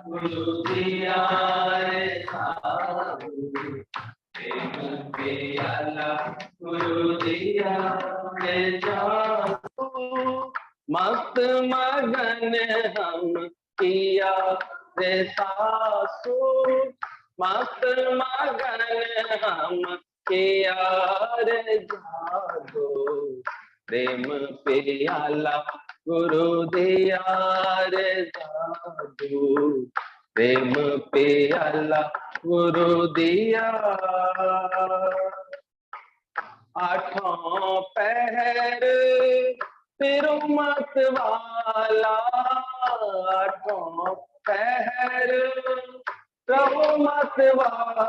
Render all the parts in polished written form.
गुरु दिया रे साधु, प्रेम प्याला गुरु दिया रे जादू। मस्त मगन हम किया रे सासु, मस्त मगन हम किया रे जादू। प्रेम प्याला गुरु दिया रे साधु, प्रेम प्याला गुरु दिया। आठों पहर फिरो मत वाला, आठों पहर रहो मत वाला,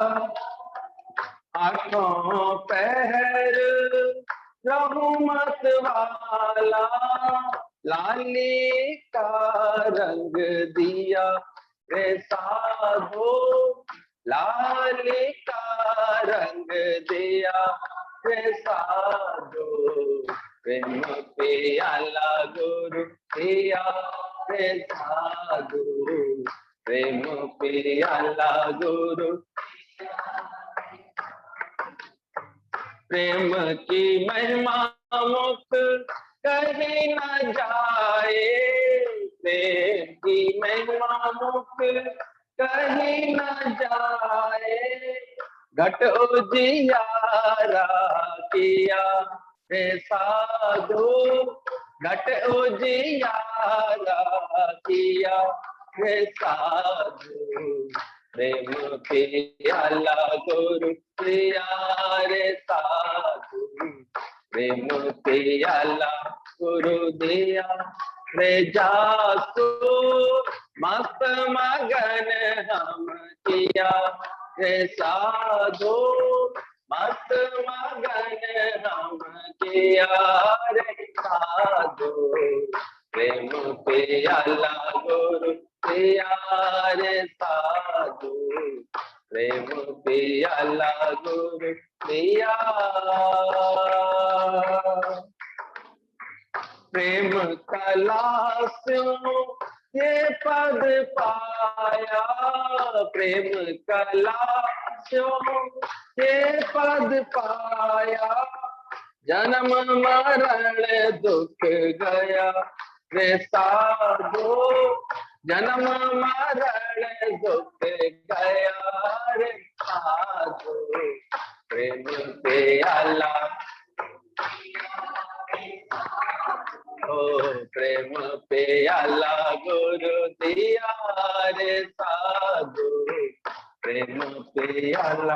आठों पहर रहो मत वाला। लाली का रंग दिया रे साधो, लाली का रंग दिया रे साधो। प्रेम प्याला गुरु दिया रे साधु, प्रेम प्याला गुरु। प्रेम की महिमा मुक्त कहीं न जाए, प्रेम की महिमा मुक्त कहीं न जाए। घट उजियारा किया रे साधु, घट उजियारा किया रे साधु। प्रेम प्याला गुरु दिया रे साधु, प्रेम प्याला गुरु दिया रे जासु। मस्त मगन हम किया रे साधु, मस्त मगन हम किया रे साधु। प्रेम प्याला गुरु दिया रे साधु, प्रेम प्याला गुरु दिया। प्रेम कला से ये पद पाया, प्रेम कला से ये पद पाया। जन्म मरण दुख गया रे साधु, जन्म मरण दुख गया रे साधु। प्रेम प्याला ओ प्रेम प्याला गुरु दिया रे साधु, प्रेम प्याला।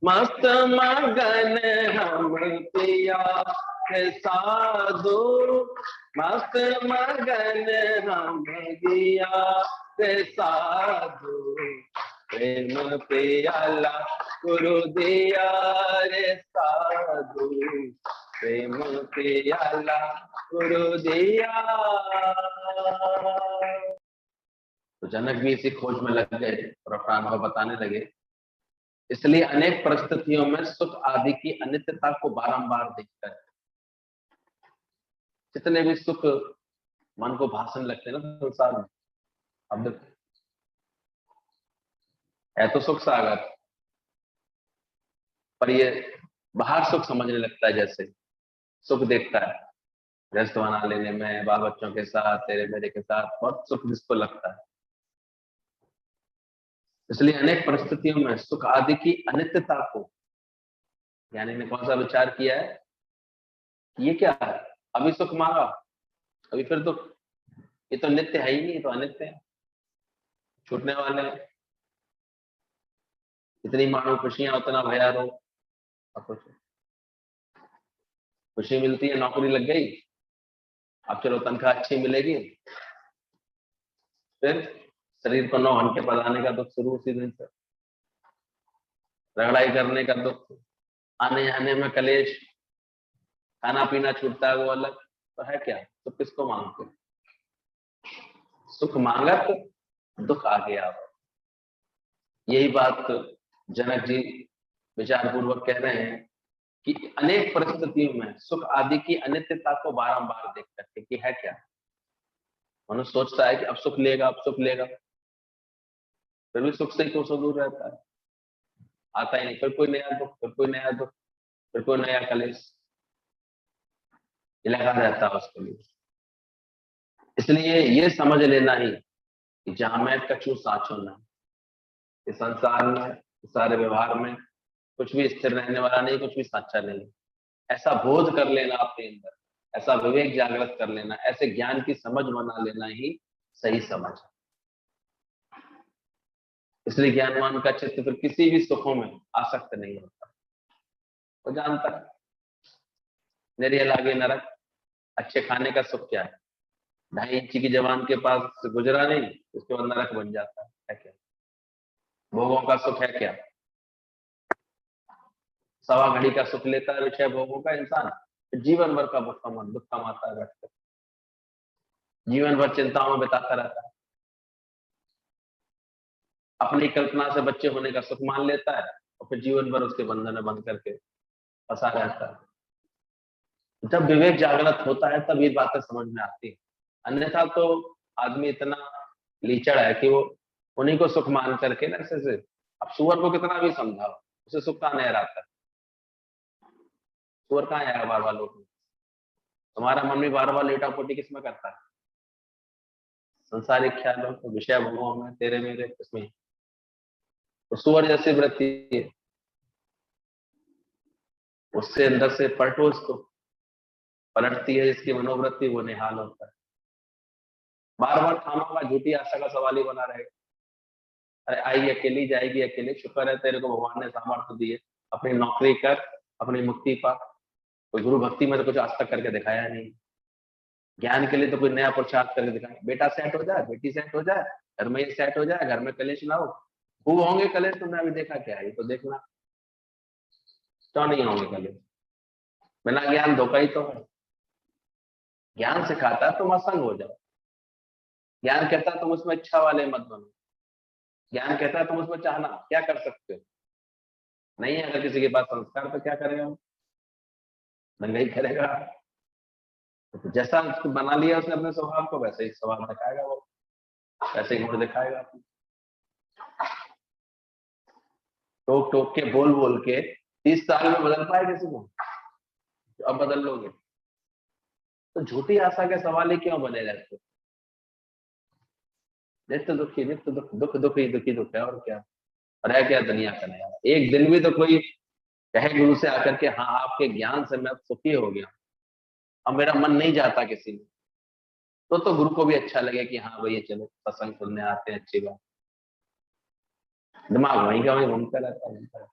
मस्त मगन हम पिया रे साधु, मस्त मगन हम दिया रे साधु। प्रेम प्याला गुरु दिया रे साधु, प्रेम प्याला गुरु दिया। तो जनक भी इसी खोज में लग गए और अपना अनुभव बताने लगे। इसलिए अनेक परिस्थितियों में सुख आदि की अनित्यता को बारंबार देखकर जितने भी सुख मन को भाषण लगते हैं ना संसार में, अब देखो है तो सुख सागर, पर ये बाहर सुख समझने लगता है। जैसे सुख देखता है गृहस्थ बना लेने में, बाल बच्चों के साथ, तेरे मेरे के साथ बहुत सुख जिसको लगता है। इसलिए अनेक परिस्थितियों में सुख आदि की अनित्यता को यानी ने कौन सा विचार किया है कि ये क्या है, अभी सुख मांगा अभी फिर दुख, ये तो नित्य है ही नहीं, ये तो अनित्य है, छूटने वाले हैं। इतनी मानो खुशियां उतना भया रो। खुशी मिलती है, नौकरी लग गई, अब चलो तनख्वाह अच्छी मिलेगी, फिर शरीर को 9 घंटे पढ़ाने का दुख शुरू उसी दिन से, रगड़ाई करने का दुख, आने जाने में कलेश, खाना पीना छूटता है वो अलग। तो है क्या, तो किसको मांगते? सुख मांगत दुख आ गया। यही बात जनक जी विचार पूर्वक कह रहे हैं कि अनेक परिस्थितियों में सुख आदि की अनित्यता को बारंबार देख करके कि है क्या, मनुष्य सोचता है कि अब सुख लेगा, अब सुख लेगा, फिर भी सुख से कोसों दूर रहता है, आता ही नहीं, फिर कोई नया दुख, फिर कोई नया दुख, फिर कोई नया कलेश लगा रहता है उसके लिए। इसलिए ये समझ लेना ही कि जहां मैं कछु साचो ना, इस संसार में, सारे व्यवहार में कुछ भी स्थिर रहने वाला नहीं, कुछ भी साचा नहीं, ऐसा बोध कर लेना अपने अंदर, ऐसा विवेक जागृत कर लेना, ऐसे ज्ञान की समझ बना लेना ही सही समझ है। इसलिए ज्ञानवान का चित्त फिर किसी भी सुखों में आसक्त नहीं होता, वो जानता है मेरे लागे नरक, अच्छे खाने का सुख क्या है, 2.5 इंच की जवान के पास से गुजरा नहीं, उसके बाद नरक बन जाता है क्या, भोगों का सुख है क्या, सवा घड़ी का सुख लेता है विषय भोगों का इंसान, जीवन भर का दुख कमाता है, बैठकर जीवन भर चिंताओं में बिताता रहता है, अपनी कल्पना से बच्चे होने का सुख मान लेता है और फिर जीवन भर उसके बंधन में बंद करके फंसा रहता है। जब विवेक जागृत होता है तब ये बातें समझ में आती है, अन्यथा तो आदमी इतना लीचड़ है कि वो उन्हीं को सुख मान करके ना, ऐसे अब सुअर को कितना भी समझाओ उसे सुख कहाँ नहीं आता, सुअर कहाँ आया बार बार लौट, तुम्हारा मन भी बार बार लेटा पोटी किसमें करता है, संसारिक ख्यालों को, विषय भोगों में, तेरे मेरे किसमें, तो सुअर जैसी वृत्ति है, उससे अंदर से पलटो इसको, पलटती है इसकी मनोवृत्ति, वो निहाल होता है, बार बार खामा झूठी आशा का सवाल ही बना रहेगा, अरे आई अकेली जाएगी अकेले, शुक्र है तेरे को भगवान ने सामर्थ्य दिए, अपनी नौकरी कर, अपनी मुक्ति पा, कोई गुरु भक्ति में तो कुछ आज तक करके दिखाया नहीं, ज्ञान के लिए तो कोई नया पुरुषार्थ करके दिखाया, बेटा सेट हो जाए, बेटी सेट हो जाए, घर में ये सेट हो जाए, घर में कलेश ना हो, खूब होंगे कलेश, तुमने अभी देखा क्या है, ये तो देखना, क्यों नहीं होंगे कलेश, बिना ज्ञान धोखा ही तो है, ज्ञान सिखाता है तुम असंग हो जाओ, ज्ञान कहता है तुम उसमें इच्छा वाले मत बनो, ज्ञान कहता है तुम उसमें चाहना, क्या कर सकते हो, नहीं है अगर किसी के पास संस्कार तो क्या करेगा, दंगा ही करेगा, तो जैसा उसको बना लिया उसने अपने स्वभाव को, वैसे ही स्वभाव दिखाएगा वो, वैसे ही गुण दिखाएगा अपने, टोक टोक के, बोल बोल के 30 साल में बदल पाए किसी को, अब बदल लोगे, तो झूठी आशा के सवाल ही क्यों बने रहते, नित्य दुखी, नित्य दुख, दुख दुख ही दुखी दुख है, और क्या, और है क्या दुनिया का नया, एक दिन भी तो कोई कहे गुरु से आकर के हाँ आपके ज्ञान से मैं सुखी हो गया, अब मेरा मन नहीं जाता किसी में, तो गुरु को भी अच्छा लगे कि हाँ भैया चलो सत्संग सुनने आते हैं, अच्छी बात, दिमाग वहीं का वहीं घूमता रहता है,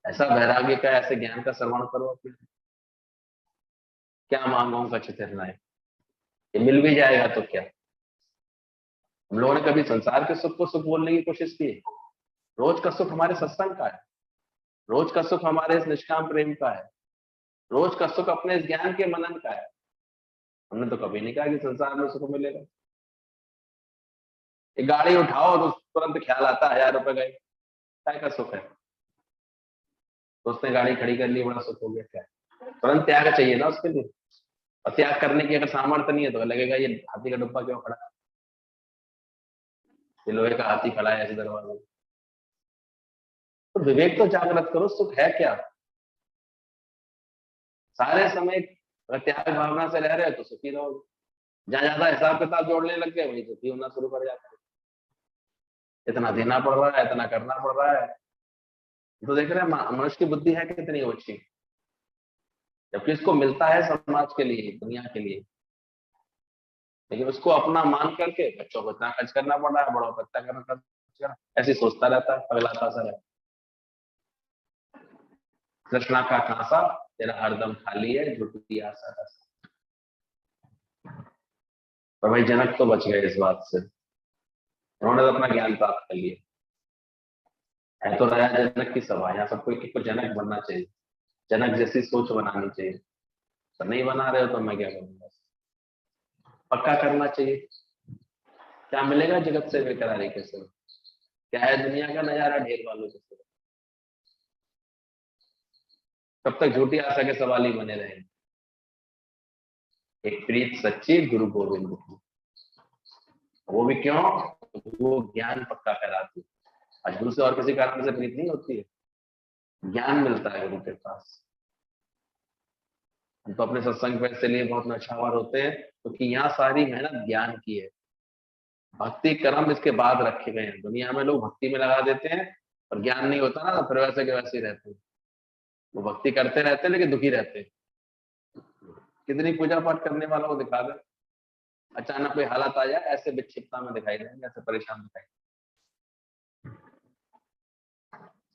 ऐसा वैराग्य का, ऐसे ज्ञान का श्रवण करो अपने, क्या मांगों का चित्र है, ये मिल भी जाएगा तो क्या, हम लोगों ने कभी संसार के सुख को सुख बोलने की कोशिश की, रोज का सुख हमारे सत्संग का है, रोज का सुख हमारे इस निष्काम प्रेम का है, रोज का सुख अपने इस ज्ञान के मनन का है, हमने तो कभी नहीं कहा कि संसार में सुख मिलेगा, एक गाड़ी उठाओ तो तुरंत ख्याल आता है 1000 रुपए गए, क्या का सुख है, तो उसने गाड़ी खड़ी कर ली, बड़ा सुख हो गया, क्या तुरंत त्याग चाहिए ना उसके लिए, और त्याग करने की अगर सामर्थ्य नहीं है तो लगेगा ये हाथी का डब्बा क्यों खड़ा है, ये लोहे का हाथी खड़ा है ऐसे दरवाजे, तो विवेक तो जागृत करो, सुख है क्या, सारे समय अगर त्याग भावना से रह रहे हो तो सुखी रहोगे, जहां ज्यादा हिसाब किताब जोड़ने लग गए वही दुखी होना शुरू कर जाता है, इतना देना पड़ रहा है, इतना करना पड़ रहा है, तो देख रहे हैं मनुष्य की बुद्धि है कितनी ओछी, जबकि इसको मिलता है समाज के लिए, दुनिया के लिए, लेकिन उसको अपना मान करके बच्चों को इतना खर्च करना पड़ रहा है, बड़ों को इतना करना, ऐसे सोचता रहता है, पगलाता सा रहता है, कृष्णा का कांसा तेरा हरदम खाली है, झूठी आशा का, पर भाई जनक तो बच गए इस बात से, उन्होंने तो अपना ज्ञान प्राप्त कर लिया, है तो नया जनक की सभा, यहाँ सबको एक को जनक बनना चाहिए, जनक जैसी सोच बनानी चाहिए, तो नहीं बना रहे हो तो मैं क्या करूंगा, पक्का करना चाहिए, क्या मिलेगा जगत से बेकरारी के सिवा, क्या है दुनिया का नजारा ढेर वालों के सिवा, तब तक झूठी आशा के सवाल ही बने रहेंगे। एक प्रीत सच्ची गुरु गोविंद की, वो भी क्यों? वो ज्ञान पक्का कराती है। आज गुरु से और किसी कारण से प्रीत नहीं होती है, ज्ञान मिलता है गुरु के पास। हम तो अपने सत्संग पे इसलिए बहुत नशावर होते हैं क्योंकि यहाँ सारी मेहनत ज्ञान की है। भक्ति कर्म इसके बाद रखे गए हैं। दुनिया में लोग भक्ति में लगा देते हैं और ज्ञान नहीं होता ना, फिर वैसे के वैसे ही रहते हैं। वो भक्ति करते रहते हैं लेकिन दुखी रहते हैं। कितनी पूजा पाठ करने वालों को दिखा दे, अचानक कोई हालत आ जाए, ऐसे विक्षिप्तता में दिखाई देंगे, ऐसे परेशान दिखाई।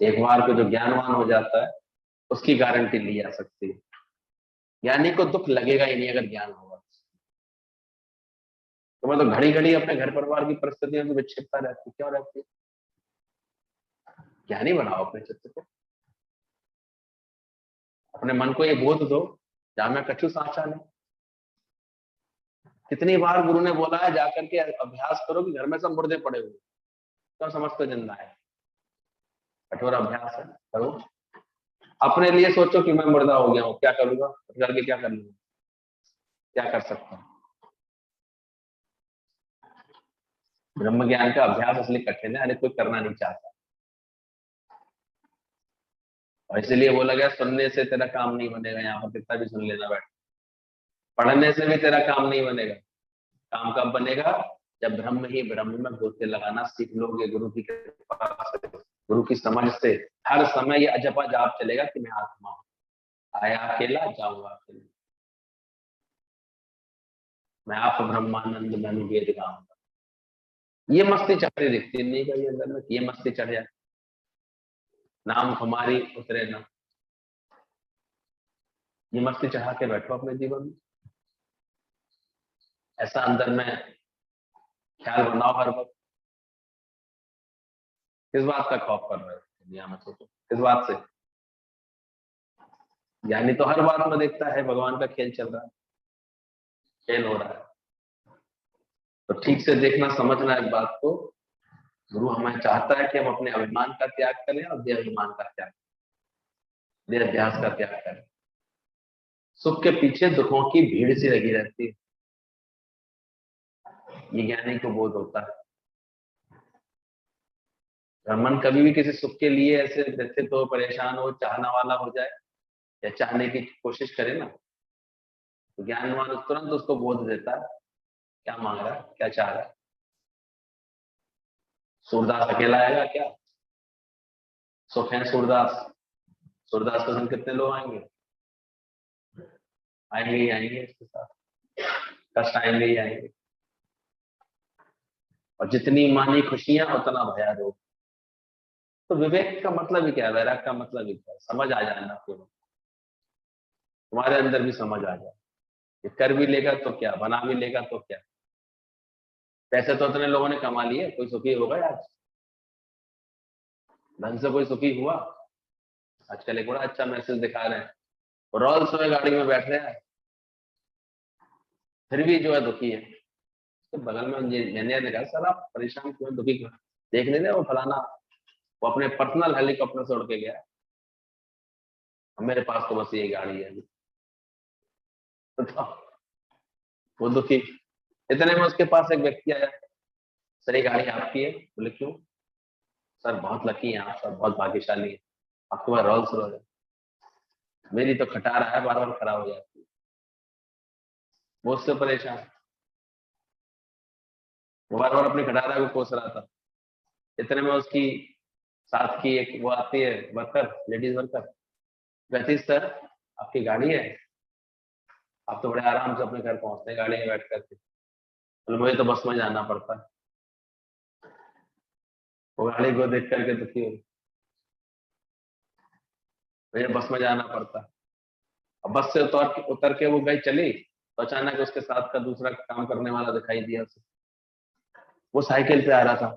एक बार को जो ज्ञानवान हो जाता है उसकी गारंटी ली जा सकती है। ज्ञानी को दुख लगेगा ही नहीं अगर ज्ञान होगा। तो मैं तो घड़ी घड़ी अपने घर परिवार की परिस्थितियों में विक्षिप्तता रहती, क्यों रहती है? ज्ञानी बनाओ अपने चित्त को, अपने मन को ये बोध दो, जहां मैं कछु साचा नहीं। कितनी बार गुरु ने बोला है जाकर के अभ्यास करो कि घर में सब मुर्दे पड़े हुए, क्यों समझते जिंदा है? कठोर अभ्यास है, करो। अपने लिए सोचो कि मैं मुर्दा हो गया हूँ, क्या करूंगा करके, क्या कर लूंगा, क्या कर सकता हूँ? ब्रह्म ज्ञान का अभ्यास इसलिए कठिन है, अरे कोई करना नहीं चाहता, और इसलिए बोला गया सुनने से तेरा काम नहीं बनेगा। यहाँ पर कितना भी सुन लेना बैठ, पढ़ने से भी तेरा काम नहीं बनेगा। काम कब बनेगा? जब ब्रह्म ही ब्रह्म में गोते लगाना सीख लोगे गुरु की कृपा से, गुरु की समझ से। हर समय ये अजपा जाप चलेगा कि मैं आत्मा हूं, आया अकेला जाऊंगा अकेला, मैं आप ब्रह्मानंद में वेद गाऊंगा। ये मस्ती चढ़ रही दिखती नहीं कहीं अंदर में, ये मस्ती चढ़ जाए, नाम हमारी उतरे ना। ये मस्ती चढ़ा के बैठो अपने जीवन में, ऐसा अंदर में ख्याल बनाओ हर वक्त। किस बात का खौफ कर रहे हो दुनिया में? सोचो किस बात से? ज्ञानी तो हर बात में देखता है भगवान का खेल चल रहा है, खेल हो रहा है। तो ठीक से देखना, समझना इस बात को। गुरु हमें चाहता है कि हम अपने अभिमान का त्याग करें और देह अभिमान का त्याग, देह अध्यास का त्याग करें। सुख के पीछे दुखों की भीड़ सी लगी रहती है, ये ज्ञानी को बोध होता है। मन कभी भी किसी सुख के लिए ऐसे व्यथित हो, परेशान हो, चाहना वाला हो जाए या चाहने की कोशिश करे ना, तो ज्ञानवान तुरंत उसको बोध देता है क्या मांग रहा है, क्या चाह रहा है। सूरदास अकेला आएगा क्या? सुख है सूरदास, सूरदास के संग कितने लोग आएंगे? आएंगे ही आएंगे, इसके साथ कष्ट आएंगे ही आएंगे। और जितनी मानी खुशियां उतना भया दो। तो विवेक का मतलब ही क्या है? वैराग का मतलब ही क्या है? समझ आ जाए ना, केवल तुम्हारे अंदर भी समझ आ जाए। ये कर भी लेगा तो क्या, बना भी लेगा तो क्या। पैसे तो इतने लोगों ने कमा लिए, कोई सुखी होगा आज? धन से कोई सुखी हुआ? आजकल एक बड़ा अच्छा मैसेज दिखा रहे हैं, रॉल्स रॉयस गाड़ी में बैठ रहे हैं, फिर भी जो है दुखी है। तो बगल में इंजीनियर ने कहा सर आप परेशान क्यों, दुखी क्यों? देख नहीं रहे वो फलाना, वो अपने पर्सनल हेलीकॉप्टर से उड़ के गया, मेरे पास तो बस ये गाड़ी है। तो वो दुखी। इतने में उसके पास एक व्यक्ति आया, सर ये गाड़ी आपकी है? बोले क्यों? सर बहुत लकी है आप, सर बहुत भाग्यशाली है, आपके पास रोल्स रॉयस है, मेरी तो खटारा है, बार बार खराब हो जाती है। वो उससे परेशान, वो बार बार अपनी खटारा को कोस रहा था। इतने में उसकी साथ की एक वो आती है वर्कर, लेडीज वर्कर, कहती सर आपकी गाड़ी है, आप तो बड़े आराम से अपने घर पहुंचते हैं गाड़ी में बैठ करके। बोले मुझे तो बस में जाना पड़ता है। वो गाड़ी को देख करके दुखी हो, मुझे बस में जाना पड़ता है। अब बस से उतर के वो गई चली, तो अचानक उसके साथ का दूसरा काम करने वाला दिखाई दिया उसे, वो साइकिल पे आ रहा था।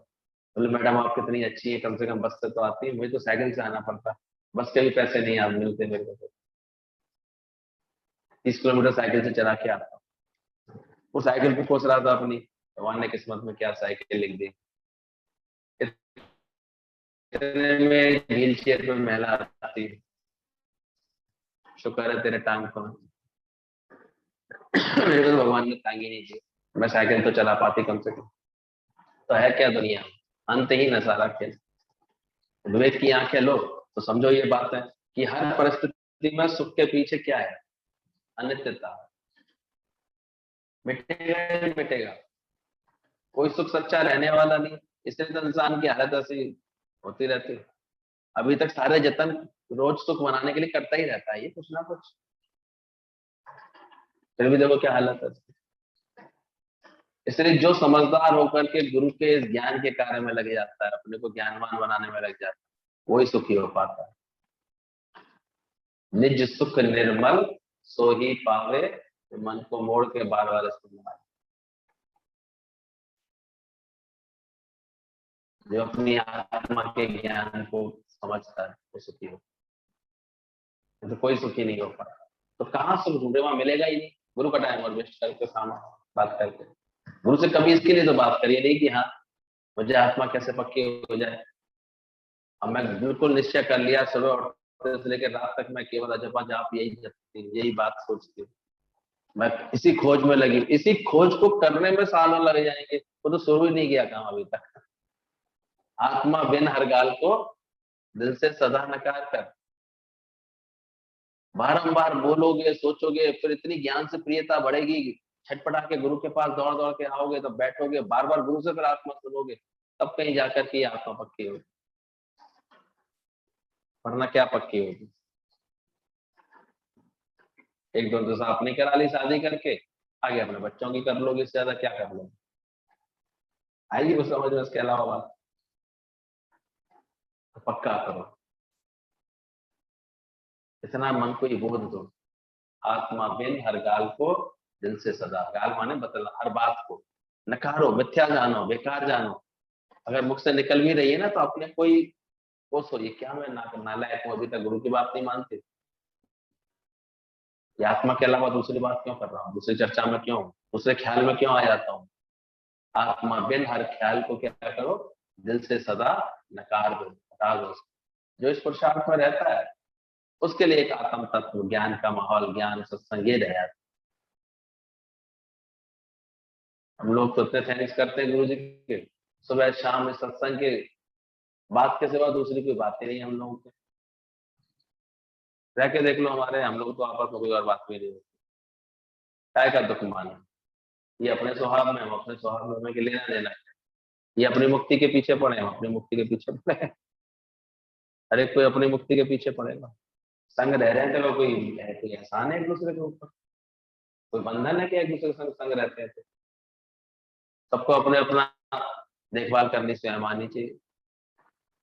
बोले मैडम आप कितनी अच्छी है, कम से कम बस से तो आती है, मुझे तो साइकिल से आना पड़ता है, बस के भी पैसे नहीं आप मिलते मेरे को, 30 किलोमीटर साइकिल से चला के आता। वो साइकिल पे कोस रहा था अपनी, भगवान ने किस्मत में क्या साइकिल लिख दी। इतने में व्हील चेयर पे महिला आती है, शुक्र है तेरे टांग को। मेरे को तो भगवान ने टांग ही नहीं दी, मैं साइकिल तो चला पाती कम से कम। तो है क्या दुनिया, अंत ही न सारा खेल। विवेक की आंखें लो तो समझो ये बात है कि हर परिस्थिति में सुख के पीछे क्या है, अनित्यता। मिटेगा ही मिटेगा, कोई सुख सच्चा रहने वाला नहीं, इसलिए तो इंसान की हालत ऐसी होती रहती है। अभी तक सारे जतन रोज सुख मनाने के लिए करता ही रहता है ये कुछ ना कुछ, फिर भी देखो क्या हालत है। इसलिए जो समझदार होकर के गुरु के इस ज्ञान के कार्य में लगे जाता है, अपने को ज्ञानवान बनाने में लग जाता है, वही सुखी हो पाता है। निज सुख निर्मल सो ही पावे, मन को मोड़ के बार बार इस्तेमाल। जो अपनी आत्मा के ज्ञान को समझता है वो सुखी हो, तो कोई सुखी नहीं हो पाता। तो कहाँ सुख ढूंढे, वहां मिलेगा ही नहीं। गुरु का टाइम और वेस्ट करके सामने बात करके, गुरु से कभी इसके लिए तो बात करिए नहीं कि हाँ मुझे आत्मा कैसे पक्की हो जाए। अब मैं बिल्कुल निश्चय कर लिया, सुबह उठते से लेकर रात तक मैं केवल अजपा जाप यही जपती हूँ, यही बात सोचती हूँ। मैं इसी खोज में लगी, इसी खोज को करने में सालों लग जाएंगे, वो तो शुरू ही नहीं किया काम अभी तक। आत्मा बिन हर गाल को दिल से सदा नकार कर, बारंबार बोलोगे सोचोगे, फिर इतनी ज्ञान से प्रियता बढ़ेगी, छटपटा के गुरु के पास दौड़ दौड़ के आओगे, तो बैठोगे बार बार गुरु से फिर आत्मा सुनोगे, तब कहीं जाकर के आत्मा पक्की होगी, वरना क्या पक्की होगी। एक दो दफा अपनी करा ली शादी करके, आगे अपने बच्चों की कर लोगे, इससे ज्यादा क्या कर लोगे, आएगी वो समझ में, इसके अलावा बात। तो पक्का करो, इतना मन को ही बोध दो, आत्मा बिन हर गाल को दिल से सदा, गाल माने बतला, हर बात को नकारो, मिथ्या जानो, बेकार जानो। अगर मुख से निकल भी रही है ना, तो अपने कोई वो सोचिए, क्या मैं नालायक हूं, अभी तक गुरु की बात नहीं मानती, ये आत्मा के अलावा दूसरी बात क्यों कर रहा हूँ, दूसरी चर्चा में क्यों, दूसरे ख्याल में क्यों आ जाता हूँ। आत्मा बिन हर ख्याल को क्या करो, दिल से सदा नकार दो, हटा दो। जो इस पुरुषार्थ में रहता है उसके लिए एक आत्म तत्व, ज्ञान का माहौल, ज्ञान सत्संग ये रह जाता। हम लोग तो इतने थैंक्स करते हैं गुरु जी के, सुबह शाम इस सत्संग के बात के सिवा दूसरी कोई बात ही नहीं है हम लोगों की। रह के देख लो हमारे, हम लोग तो आपस में कोई और बात भी नहीं होती, काय का दुख माना। ये अपने स्वभाव में, हम अपने स्वभाव में, हमें लेना देना है। ये अपनी मुक्ति के पीछे पड़े, हम अपनी मुक्ति के पीछे पड़े। हर एक कोई अपनी मुक्ति के पीछे पड़ेगा। संग रह रहे हैं तो कोई है, कोई एहसान है एक दूसरे के ऊपर, कोई बंधन है कि एक दूसरे के संग संग रहते हैं। सबको अपने अपना देखभाल करनी स्वयं आनी चाहिए।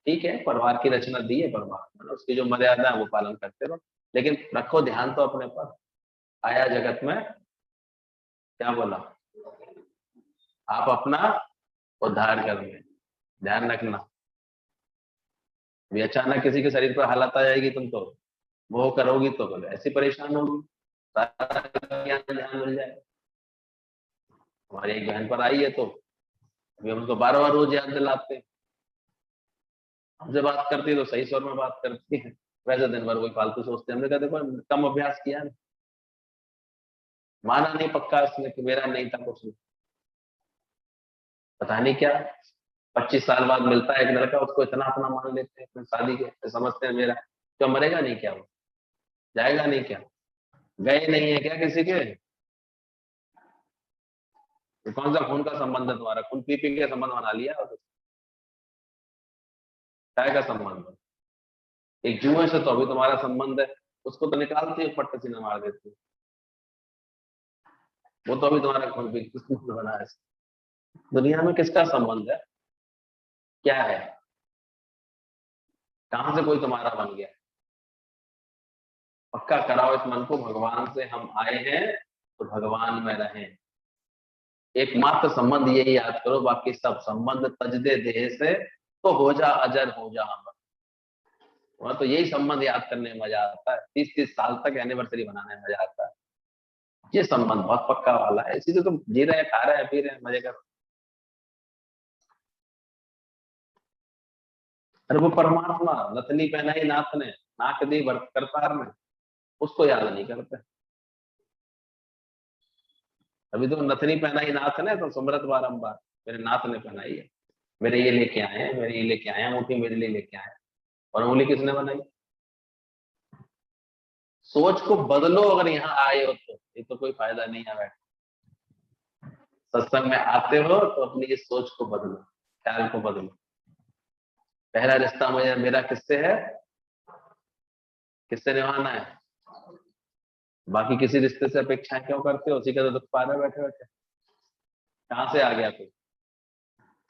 ठीक है, परिवार की रचना दी है परमात्मा ने, उसकी जो मर्यादा है वो पालन करते रहो, लेकिन रखो ध्यान तो अपने पर। आया जगत में, क्या बोला, आप अपना उद्धार करेंगे, ध्यान रखना। भी अचानक किसी के शरीर पर हालत आ जाएगी, तुम तो वो करोगी तो बोले ऐसी परेशान होगी, सारा ज्ञान ध्यान मिल जाए। हमारी एक बहन पर आई है, तो अभी हम तो बार बार रोज याद दिलाते हैं। हमसे बात करती है तो सही स्वर में बात करती है, वैसे दिन भर वही फालतू सोचते हैं। हमने कहा देखो कम अभ्यास किया है, माना नहीं पक्का इसने कि मेरा नहीं था कुछ नहीं। पता नहीं क्या 25 साल बाद मिलता है एक लड़का, उसको इतना अपना मान लेते हैं, शादी के समझते हैं मेरा, तो मरेगा नहीं क्या, वो जाएगा नहीं क्या, गए नहीं है क्या किसी के, तो कौन सा खून का संबंध है तुम्हारा, खून पी पी के संबंध बना लिया, और काय का संबंध। एक जुए से तो अभी तुम्हारा संबंध है, उसको तो निकालती है पट्टे सीने मार देती है, वो तो अभी तुम्हारा खून पी के संबंध बना है। दुनिया में किसका संबंध है, क्या है, कहां से कोई तुम्हारा बन गया। पक्का कराओ इस मन को, भगवान से हम आए हैं तो भगवान में रहें। एकमात्र संबंध यही याद करो, बाकी सब संबंध तज दे देह से, तो हो जा अजर हो जा अमर। वहां तो यही संबंध याद करने में मजा आता है, 30-30 साल तक एनिवर्सरी बनाने में मजा आता है। ये संबंध बहुत पक्का वाला है, इसी से तुम जी रहे हैं, खा रहे हैं, पी रहे हैं, मजे कर। अरे वो परमात्मा नथनी पहनाई नाथ ने, नाक दी करतार ने, उसको याद नहीं करते। अभी तो नथनी पहनाई नाथ ने तो सुमरत बारंबार, मेरे नाथ ने पहनाई है, मेरे ये लेके आए हैं, मेरे ये लेके आए हैं, अंगूठी मेरे लिए लेके आए हैं। और उंगली किसने बनाई? सोच को बदलो, अगर यहाँ आए हो तो, ये तो कोई फायदा नहीं है। बैठ सत्संग में आते हो तो अपनी इस सोच को बदलो, ख्याल को बदलो। पहला रिश्ता मेरा किससे है? किससे निभाना है? बाकी किसी रिश्ते से अपेक्षाएं क्यों करते हो? उसी का तो दुख पा रहे हो बैठे बैठे। कहां से आ गया कोई?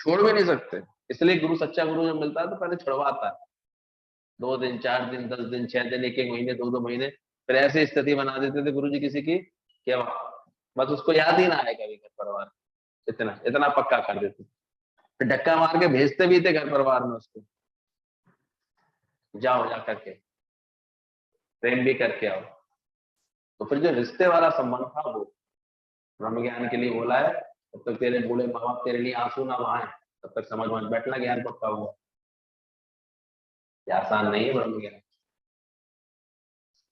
छोड़ भी नहीं सकते। इसलिए गुरु, सच्चा गुरु जब मिलता है तो पहले छुड़वाता है। 2 दिन, 4 दिन, 10 दिन, 6 दिन, 1-1 महीने, 2-2 महीने, फिर ऐसी स्थिति बना देते थे गुरु जी किसी की, क्या बस उसको याद ही ना आए कभी घर परिवार। इतना इतना पक्का कर देते। फिर धक्का मार के भेजते भी थे घर परिवार में उसको, जाओ जा करके प्रेम भी करके आओ। तो फिर जो रिश्ते वाला संबंध था वो ब्रह्म ज्ञान के लिए बोला है, तब तक तेरे बूढ़े माँ बाप तेरे लिए आंसू ना बहाए, तब तक समझ में बैठना ज्ञान पक्का हुआ। ये आसान नहीं है ब्रह्म ज्ञान।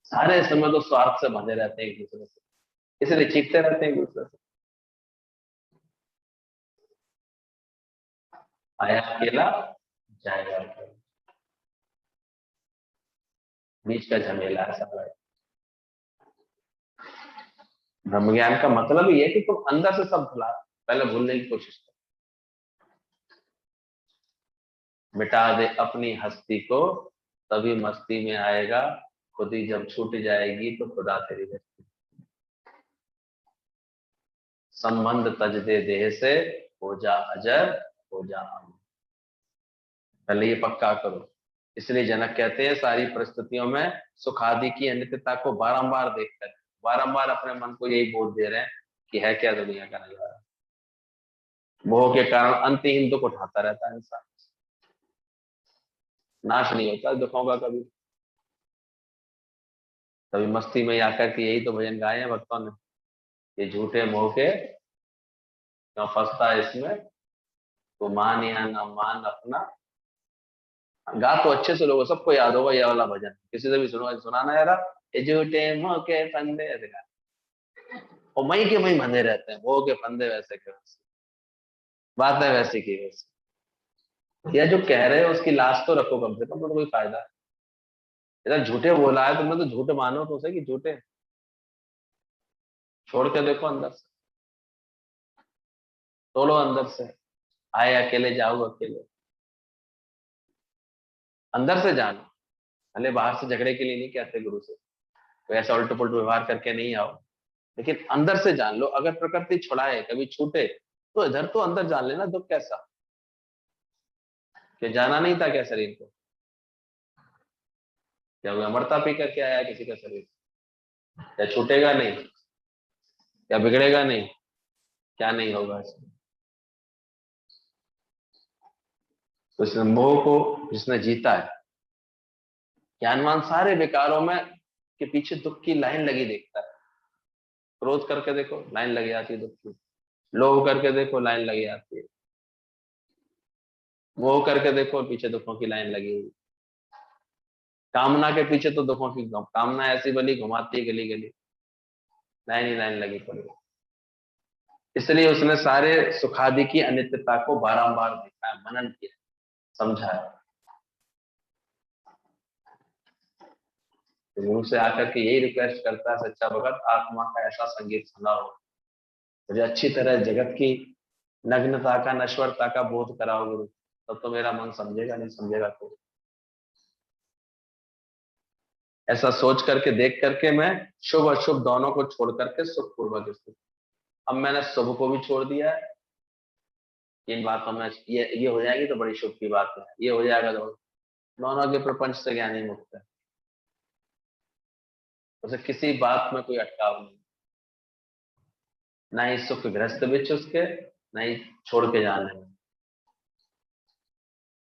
सारे समय तो स्वार्थ से बंधे रहते हैं एक दूसरे से, इसलिए चीखते रहते हैं एक दूसरे से। आया अकेला, जाएगा अकेला, बीच का झमेला है सब। ब्रह्म ज्ञान का मतलब ये है कि तुम अंदर से सब भुला, पहले भूलने की कोशिश करो। मिटा दे अपनी हस्ती को, तभी मस्ती में आएगा। खुद ही जब छूट जाएगी तो खुदा तेरी बस्ती। संबंध तज दे देह से, हो जा अजर, हो जा अमर। पहले ये पक्का करो। इसलिए जनक कहते हैं सारी परिस्थितियों में सुख आदि की अनित्यता को बारंबार देखकर, बारंबार अपने मन को यही बोध दे रहे हैं कि है क्या दुनिया का नजारा। मोह के कारण अंतहीन दुख उठाता रहता है इंसान, नाश नहीं होता दुखों का कभी। कभी मस्ती में आकर के यही तो भजन गाए हैं भक्तों ने, ये झूठे मोह के क्यों फंसता है इसमें, तो मान या ना मान अपना। गा तो अच्छे से लोगों सबको याद होगा ये वाला भजन, किसी से भी सुनाना यार, ये झूठे मोह के फंदे, ऐसे गा। और मई के मई बंधे रहते हैं, मोह के फंदे वैसे के वैसे, बातें वैसी की वैसी। या जो कह रहे हो उसकी लाश तो रखो कम से कम, तो कोई फायदा है। इधर झूठे बोला है तुमने तो झूठ मानो तो सही कि झूठे, छोड़ के देखो अंदर से, तोड़ो अंदर से। आए अकेले, जाओ अकेले, अंदर से जानो। भले बाहर से झगड़े के लिए नहीं कहते गुरु से, कोई ऐसा उल्ट पुल्ट व्यवहार करके नहीं आओ, लेकिन अंदर से जान लो। अगर प्रकृति छुड़ाए कभी छूटे तो इधर तो अंदर जान लेना दुख कैसा, कि जाना नहीं था क्या शरीर को? क्या हुआ, अमरता पी करके आया किसी का शरीर? क्या छूटेगा नहीं? क्या बिगड़ेगा नहीं? क्या नहीं होगा इसमें? तो इस मोह को जिसने जीता है, ज्ञानवान सारे विकारों में के पीछे दुख की लाइन लगी देखता है। क्रोध करके देखो लाइन लगी आती है दुख की, लोभ करके देखो लाइन लगी आती है, मोह करके देखो पीछे दुखों की लाइन लगी हुई। कामना के पीछे तो दुखों की कामना ऐसी बली घुमाती है गली गली, लाइन ही लाइन लगी पड़ी। इसलिए उसने सारे सुखादि की अनित्यता को बारंबार देखा है, मनन किया, समझा है। तो गुरु से आकर के यही रिक्वेस्ट करता है सच्चा भगत, आत्मा का ऐसा संगीत सुनाओ, मुझे अच्छी तरह जगत की नग्नता का, नश्वरता का बोध कराओ गुरु, तब तो मेरा मन समझेगा, नहीं समझेगा तो। ऐसा सोच करके देख करके मैं शुभ अशुभ दोनों को छोड़ करके सुखपूर्वक स्थित। अब मैंने शुभ को भी छोड़ दिया है, इन बातों में ये हो जाएगी तो बड़ी शुभ की बात है, ये हो जाएगा तो दोनों के प्रपंच से ज्ञानी मुक्त है। उसे किसी बात में कोई अटकाव नहीं, ना ही सुख ग्रस्त बिच उसके, ना ही छोड़ के जाने में।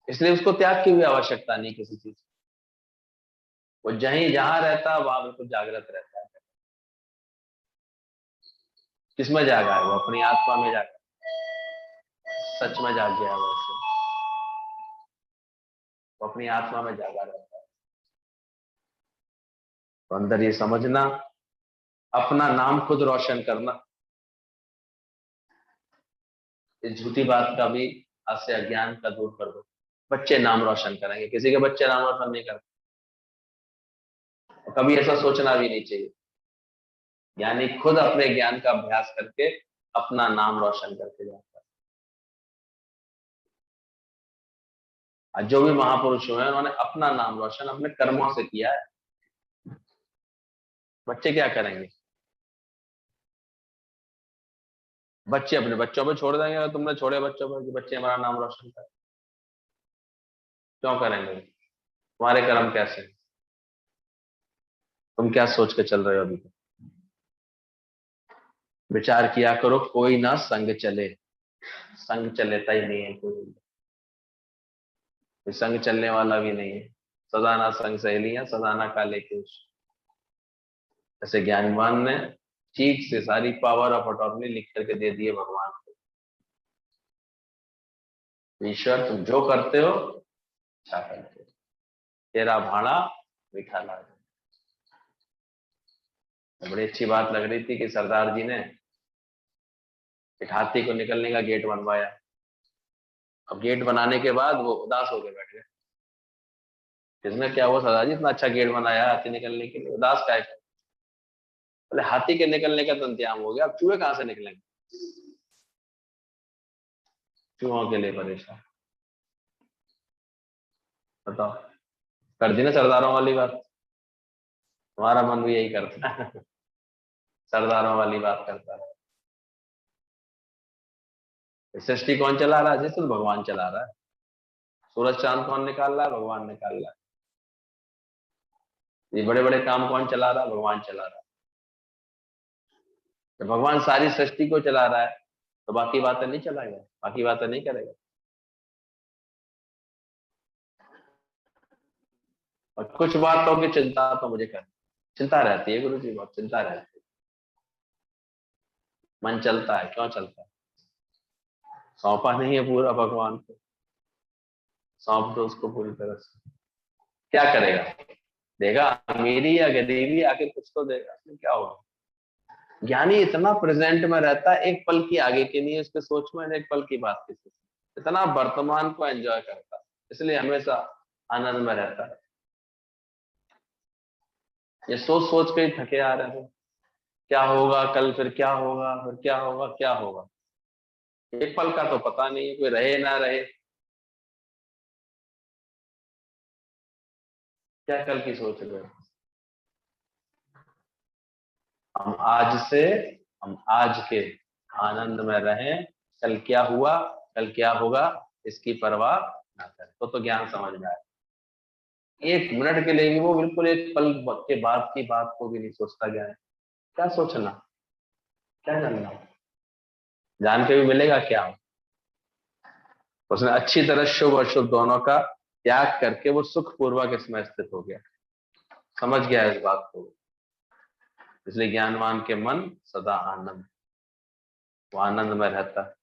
इसलिए उसको त्याग की भी आवश्यकता नहीं किसी चीज। वो जहीं जहां रहता है वहां बिल्कुल जागृत रहता है। किसमें जागा है? वो अपनी आत्मा में जागा, सच में जाग गया वो, वो अपनी आत्मा में जागा रहता है। तो अंदर ये समझना, अपना नाम खुद रोशन करना। इस झूठी बात का भी आज से अज्ञान का दूर कर दो। बच्चे नाम रोशन करेंगे, किसी के बच्चे नाम रोशन नहीं करते, और कभी ऐसा सोचना भी नहीं चाहिए। यानी खुद अपने ज्ञान का अभ्यास करके अपना नाम रोशन करके जाता है। और जो भी महापुरुष हुए हैं उन्होंने अपना नाम रोशन अपने कर्मों से किया है। बच्चे क्या करेंगे? बच्चे अपने बच्चों पे छोड़ देंगे, और तुमने छोड़े बच्चों पर कि बच्चे हमारा नाम रोशन करें, क्यों करेंगे? तुम्हारे कर्म कैसे हैं? तुम क्या सोच के चल रहे हो अभी तक? विचार किया करो, कोई ना संग चले। संग चलेता ही नहीं है कोई, संग चलने वाला भी नहीं है। सदा ना संग सहेलियां, सदा ना काले केश। ऐसे ज्ञानवान ने ठीक से सारी पावर ऑफ अटॉर्नी लिख करके दे दिए भगवान को। ईश्वर तुम जो करते हो अच्छा करते हो, तेरा भाड़ा मीठा लागे। बड़ी अच्छी बात लग रही थी कि सरदार जी ने एक हाथी को निकलने का गेट बनवाया। अब गेट बनाने के बाद वो उदास होकर बैठ गए। इसमें क्या हुआ सरदार जी, इतना अच्छा गेट बनाया हाथी निकलने के लिए, उदास क्या है? बोले हाथी के निकलने का तो इंतजाम हो गया, अब चूहे कहां से निकलेंगे? चूहों के लिए परेशान। बताओ, कर दी ना सरदारों वाली बात। तुम्हारा मन भी यही करता है। सरदारों वाली बात करता है। सृष्टि कौन चला रहा है? तो भगवान चला रहा है। सूरज चांद कौन निकाल रहा है? भगवान निकाल रहा है। ये बड़े बड़े काम कौन चला रहा है? भगवान चला रहा है। तो भगवान सारी सृष्टि को चला रहा है, तो बाकी बातें नहीं चलाएगा, बाकी बातें नहीं करेगा। और कुछ बातों की चिंता तो मुझे कर, चिंता रहती है गुरु जी, बहुत चिंता रहती है। मन चलता है, क्यों चलता है? सौंपा नहीं है पूरा भगवान को, सौंप दो उसको पूरी तरह से। क्या करेगा? देगा अमीरी या गरीबी, आखिर कुछ तो देगा, उसमें क्या होगा? ज्ञानी इतना प्रेजेंट में रहता है, एक पल की आगे की नहीं है उसके सोच में, एक पल की बात की सोच में, इतना वर्तमान को एंजॉय करता है, इसलिए हमेशा आनंद में रहता है। ये सोच सोच के ही थके आ रहे हैं। क्या होगा कल, फिर क्या होगा, फिर क्या होगा, क्या होगा? एक पल का तो पता नहीं है, कोई रहे ना रहे। क्या कल की सोच रहे हो? हम आज से, हम आज के आनंद में रहें। कल क्या हुआ, कल क्या होगा, इसकी परवाह ना करें, तो ज्ञान समझ में आए। एक मिनट के लिए भी, वो बिल्कुल एक पल के बाद की बात को भी नहीं सोचता ज्ञान। क्या सोचना, क्या जानना? जान के भी मिलेगा क्या? उसने अच्छी तरह शुभ अशुभ दोनों का त्याग करके वो सुख पूर्वक इसमें स्थित हो गया, समझ गया इस बात को। इसलिए ज्ञानवान के मन सदा आनंद, वो आनंद में रहता है।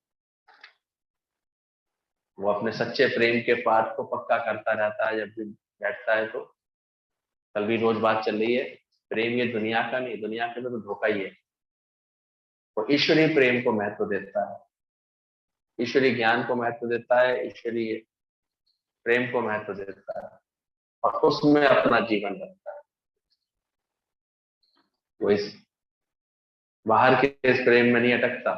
वो अपने सच्चे प्रेम के पाठ को पक्का करता रहता है जब भी बैठता है। तो कल भी रोज बात चल रही है, प्रेम ये दुनिया का नहीं, दुनिया के तो धोखा ही है। वो ईश्वरीय प्रेम को महत्व देता है, ईश्वरीय ज्ञान को महत्व देता है, ईश्वरीय प्रेम को महत्व देता है, और उसमें अपना जीवन रखता है। वो इस बाहर के इस प्रेम में नहीं अटकता,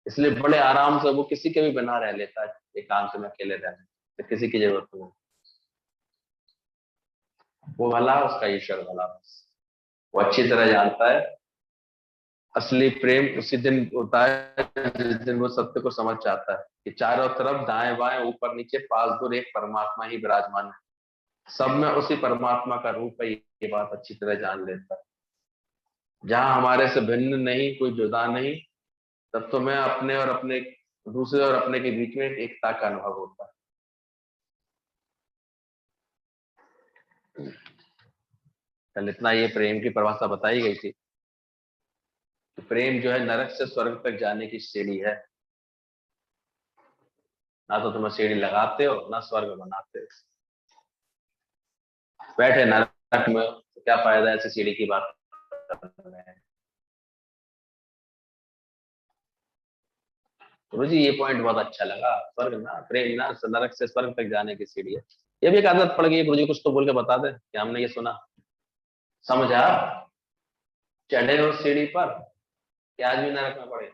इसलिए बड़े आराम से वो किसी के भी बिना रह लेता है, एकांत में अकेले रहने, तो किसी की जरूरत नहीं। वो भला, उसका ईश्वर भला, बस वो अच्छी तरह जानता है। असली प्रेम उसी दिन होता है जिस दिन वो सत्य को समझ जाता है कि चारों तरफ दाएं बाएं ऊपर नीचे पास दूर एक परमात्मा ही विराजमान है, सब में उसी परमात्मा का रूप है, ये बात अच्छी तरह जान लेता है। जहां हमारे से भिन्न नहीं, कोई जुदा नहीं, तब तो मैं अपने और अपने, दूसरे और अपने के बीच में एक एकता का अनुभव होता है। कल इतना ये प्रेम की परिभाषा बताई गई थी कि प्रेम जो है नरक से स्वर्ग तक जाने की सीढ़ी है। ना तो तुम सीढ़ी लगाते हो, ना स्वर्ग बनाते हो। बैठे नरक में, क्या फायदा ऐसी सीढ़ी की बात कर रहे हैं। गुरु जी ये पॉइंट बहुत अच्छा लगा, स्वर्ग ना प्रेम ना नरक से स्वर्ग तक जाने की सीढ़ी है। ये भी एक आदत पड़ गई है, गुरु जी कुछ तो बोल के बता दे कि हमने ये सुना समझा। चढ़े हो सीढ़ी पर कि आज भी नरक में पड़े।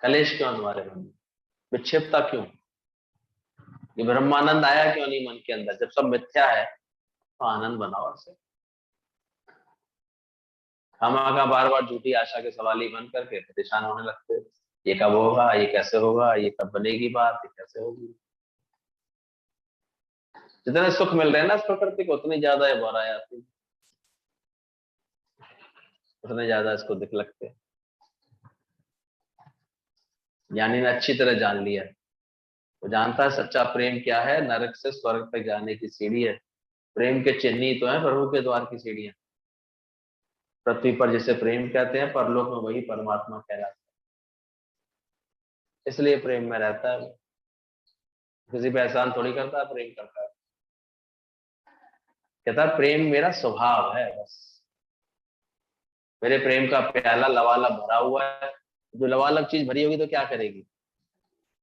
कलेश क्यों तुम्हारे मन में, विक्षेपता क्यों, ये ब्रह्मानंद आया क्यों नहीं मन के अंदर? जब सब मिथ्या है तो आनंद बनाओ उसे। खामा बार बार झूठी आशा के सवाल ही बन करके परेशान होने लगते हैं। ये कब होगा, ये कैसे होगा, ये कब बनेगी बात, ये कैसे होगी। जितने सुख मिल रहे हैं ना इस प्रकृति को, उतनी ज्यादा ये बुराई आती है, उतने ज्यादा इसको दिख लगते हैं। ज्ञानी ने अच्छी तरह जान लिया, वो जानता है सच्चा प्रेम क्या है, नरक से स्वर्ग तक जाने की सीढ़ी है। प्रेम के चिन्ह ही तो है प्रभु के द्वार की सीढ़ियां। पृथ्वी पर जिसे प्रेम कहते हैं, परलोक में वही परमात्मा कहलाता है। इसलिए प्रेम में रहता है वो, किसी पे एहसान थोड़ी करता है, प्रेम करता है। कहता है प्रेम मेरा स्वभाव है बस। मेरे प्रेम का प्याला लबालब भरा हुआ है। जो लबालब चीज भरी होगी तो क्या करेगी,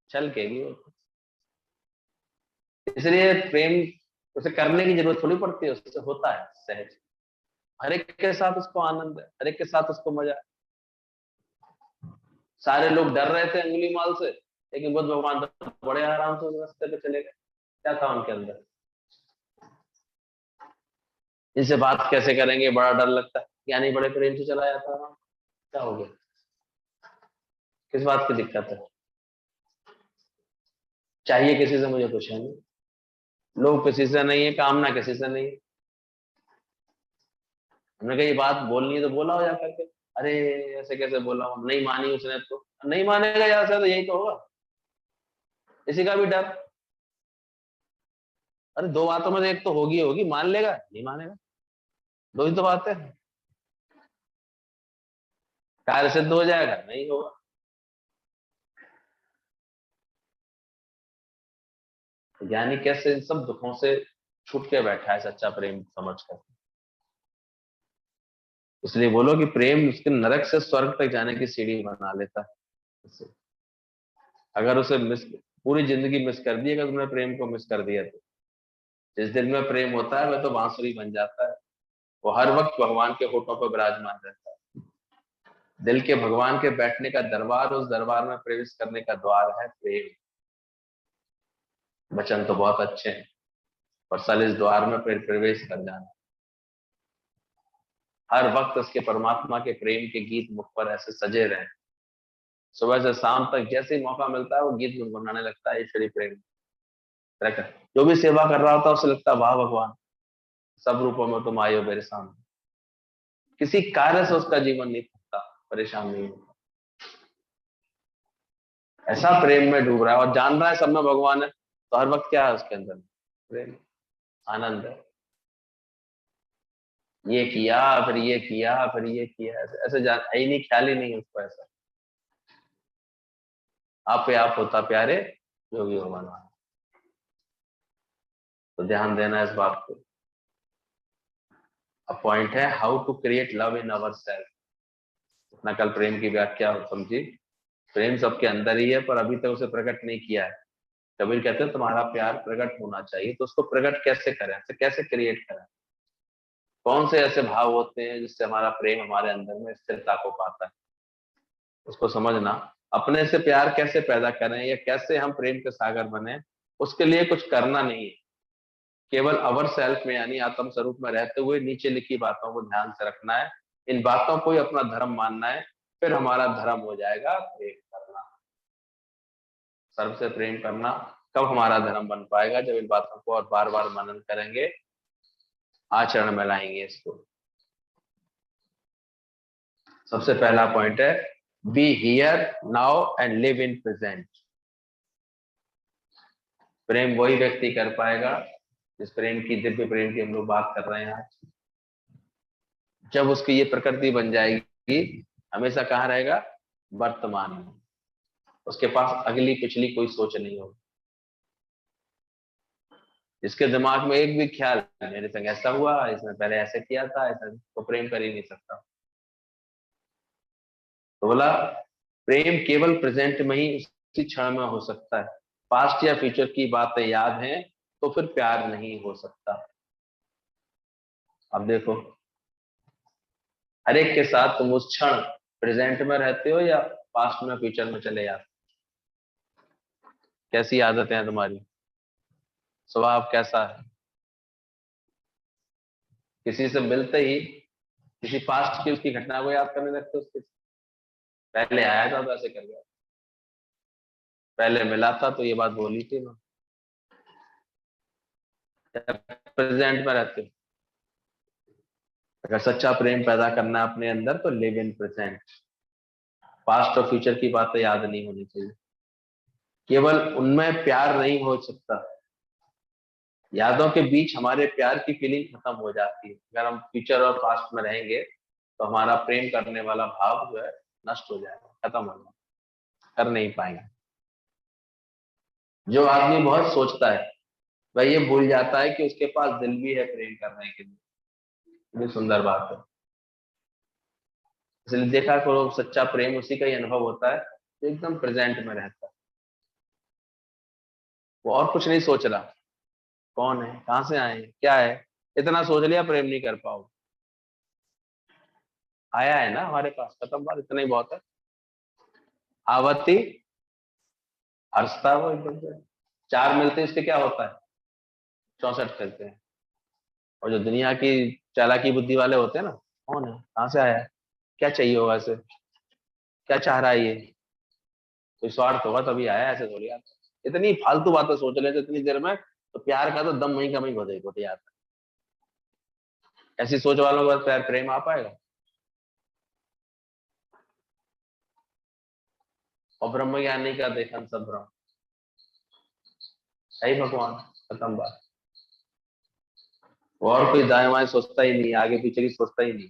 छलकेगी वो। इसलिए प्रेम उसे करने की जरूरत थोड़ी पड़ती है, उससे होता है सहज। हर एक के साथ उसको आनंद है, हर एक के साथ उसको मजा है। सारे लोग डर रहे थे अंगुली माल से, लेकिन बुद्ध भगवान तो बड़े आराम से उस रास्ते पे चले गए। क्या था उनके अंदर, इनसे बात कैसे करेंगे, बड़ा डर लगता है। ज्ञानी बड़े प्रेम से चला जाता है। क्या हो गया, किस बात की दिक्कत है? चाहिए किसी से मुझे कुछ है नहीं, लोग किसी से नहीं है, कामना किसी से नहीं है। हमने कहा ये बात बोलनी है तो बोला हो जाकर के। अरे ऐसे कैसे बोला हूं, नहीं मानी उसने तो नहीं मानेगा, यहाँ से तो यही तो होगा, इसी का भी डर। अरे दो बातों में से एक तो होगी होगी, मान लेगा नहीं मानेगा, दो ही तो बात है। कार्य सिद्ध हो जाएगा नहीं होगा। ज्ञानी कैसे इन सब दुखों से छूट के बैठा है सच्चा प्रेम समझ कर। इसलिए बोलो कि प्रेम उसके नरक से स्वर्ग तक जाने की सीढ़ी बना लेता है। अगर उसे मिस, पूरी जिंदगी मिस कर दी, अगर तुमने प्रेम को मिस कर दिया तो जिस दिल में प्रेम होता है वह तो बांसुरी बन जाता है। वो हर वक्त भगवान के होठों पर विराजमान रहता है। दिल के भगवान के बैठने का दरबार, उस दरबार में प्रवेश करने का द्वार है प्रेम। वचन तो बहुत अच्छे हैं, पर सल इस द्वार में प्रवेश कर जाना। हर वक्त उसके परमात्मा के प्रेम के गीत मुख पर ऐसे सजे रहे। सुबह से शाम तक जैसे ही मौका मिलता है वो गीत गुनगुनाने लगता है, ईश्वरी प्रेम रहकर। जो भी सेवा कर रहा होता है उसे लगता है वाह भगवान, सब रूपों में तुम आए हो मेरे सामने। किसी कार्य से उसका जीवन नहीं थकता, परेशान नहीं होता। ऐसा प्रेम में डूब रहा है और जान रहा है सब में भगवान है, तो हर वक्त क्या है उसके अंदर, प्रेम, आनंद है। ये किया फिर ये किया फिर ये किया, ऐसे ऐसे जान है ही नहीं, ख्याल ही नहीं उसको ऐसा। आप पे आप होता प्यारे जो भी हो मनवा। तो ध्यान देना इस बात को। अब पॉइंट है how to create love in our self. अपना कल प्रेम की व्याख्या समझी। प्रेम सबके अंदर ही है पर अभी तक उसे प्रकट नहीं किया है। कबीर कहते हैं तुम्हारा प्यार प्रकट होना चाहिए, तो उसको प्रकट कैसे करें, कैसे क्रिएट करें? कौन से ऐसे भाव होते हैं जिससे हमारा प्रेम हमारे अंदर में स्थिरता को पाता है, उसको समझना। अपने से प्यार कैसे पैदा करें या कैसे हम प्रेम के सागर बने, उसके लिए कुछ करना नहीं है। केवल अवर सेल्फ में यानी आत्म स्वरूप में रहते हुए नीचे लिखी बातों को ध्यान से रखना है। इन बातों को ही अपना धर्म मानना है। फिर हमारा धर्म हो जाएगा प्रेम करना, सर्व से प्रेम करना। कब हमारा धर्म बन पाएगा, जब इन बातों को और बार बार मनन करेंगे, आचरण में लाएंगे इसको। सबसे पहला पॉइंट है be here now and live in present. प्रेम वही व्यक्ति कर पाएगा जिस प्रेम की, दिव्य प्रेम की हम लोग बात कर रहे हैं आज, जब उसकी ये प्रकृति बन जाएगी, हमेशा कहाँ रहेगा, वर्तमान में। उसके पास अगली पिछली कोई सोच नहीं होगी। जिसके दिमाग में एक भी ख्याल मेरे संग ऐसा हुआ, इसने पहले ऐसे किया था, ऐसा, तो प्रेम कर ही नहीं सकता। तो बोला प्रेम केवल प्रेजेंट में ही उसी क्षण में हो सकता है। पास्ट या फ्यूचर की बातें याद हैं तो फिर प्यार नहीं हो सकता। अब देखो, हर एक के साथ तुम उस क्षण प्रेजेंट में रहते हो या पास्ट में फ्यूचर में चले जाते हो? कैसी आदतें हैं तुम्हारी, स्वभाव कैसा है? किसी से मिलते ही किसी पास्ट की उसकी घटना को याद करने लगते हो, उसके पहले आया था तो ऐसे कर गया, पहले मिला था तो ये बात बोली थी ना। प्रेजेंट में रहते हो। अगर सच्चा प्रेम पैदा करना है अपने अंदर तो लिव इन प्रेजेंट। पास्ट और फ्यूचर की बातें याद नहीं होनी चाहिए। केवल उनमें प्यार नहीं हो सकता, यादों के बीच हमारे प्यार की फीलिंग खत्म हो जाती है। अगर हम फ्यूचर और पास्ट में रहेंगे तो हमारा प्रेम करने वाला भाव जो है नष्ट हो जाएगा, खत्म हो जाएगा, कर नहीं पाएंगे। जो आदमी बहुत सोचता है वह ये भूल जाता है कि उसके पास दिल भी है प्रेम करने के लिए। ये सुंदर बात है। इसलिए देखा करो, सच्चा प्रेम उसी का ही अनुभव होता है जो एकदम प्रेजेंट में रहता है। वो और कुछ नहीं सोच रहा, कौन है, कहां से आए हैं, क्या है, इतना सोच लिया प्रेम नहीं कर पाओ। आया है ना हमारे पास, खत्म बात, इतना ही बहुत है। आवती हर्षता, वो एकदम से चार मिलते हैं इसके क्या होता है, 64 करते हैं। और जो दुनिया की चालाकी बुद्धि वाले होते हैं ना, कौन है, कहां से आया है, क्या चाहिए होगा इसे, क्या चाह रहा है ये, कोई स्वार्थ होगा तभी आया, ऐसे थोड़ी आता है। इतनी फालतू बातें सोच लेते इतनी देर में, तो प्यार का तो दम वहीं का वहीं घुट जाता है। ऐसी सोच वालों के पास प्यार प्रेम आ पाएगा? और ब्रह्म ज्ञानी का देखन सब ब्रह्म, सही भगवान, खत्म बात। और कोई दाएं बाएं सोचता ही नहीं, आगे पीछे की सोचता ही नहीं।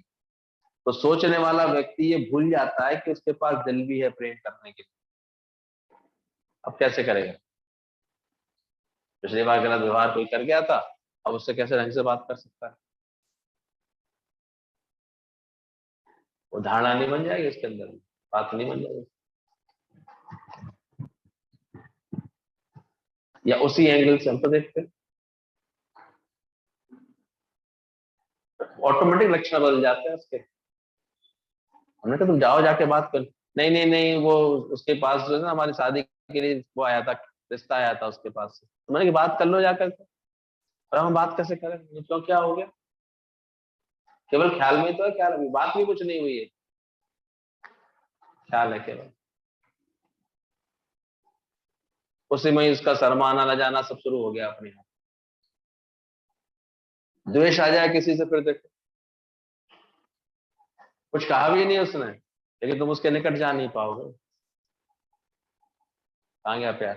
तो सोचने वाला व्यक्ति ये भूल जाता है कि उसके पास दिल भी है प्रेम करने के लिए। अब कैसे करेगा? पिछली बार गलत व्यवहार कोई कर गया था, अब उससे कैसे ढंग से बात कर सकता है? वो धारणा नहीं बन जाएगी उसके अंदर, बात नहीं बन जाएगी। या उसी एंगल से हम तो देखते हैं, ऑटोमेटिक लक्षण बदल जाते हैं उसके। हमने कहा तुम जाओ जाके बात कर। नहीं नहीं नहीं, वो उसके पास जो है ना, हमारी शादी के लिए वो आया था, रिश्ता आया था उसके पास से, तो मैंने कहा बात कर लो जाकर के। और हम बात कैसे करें, क्यों, क्या हो गया? केवल ख्याल में ही तो है, ख्याल, अभी बात भी कुछ नहीं हुई है, ख्याल है केवल। उसी में ही उसका शर्माना न जाना सब शुरू हो गया अपने आप। द्वेष आ जाए किसी से, फिर देखो, कुछ कहा भी नहीं उसने, लेकिन तुम उसके निकट जा नहीं पाओगे। कहाँ गया प्यार?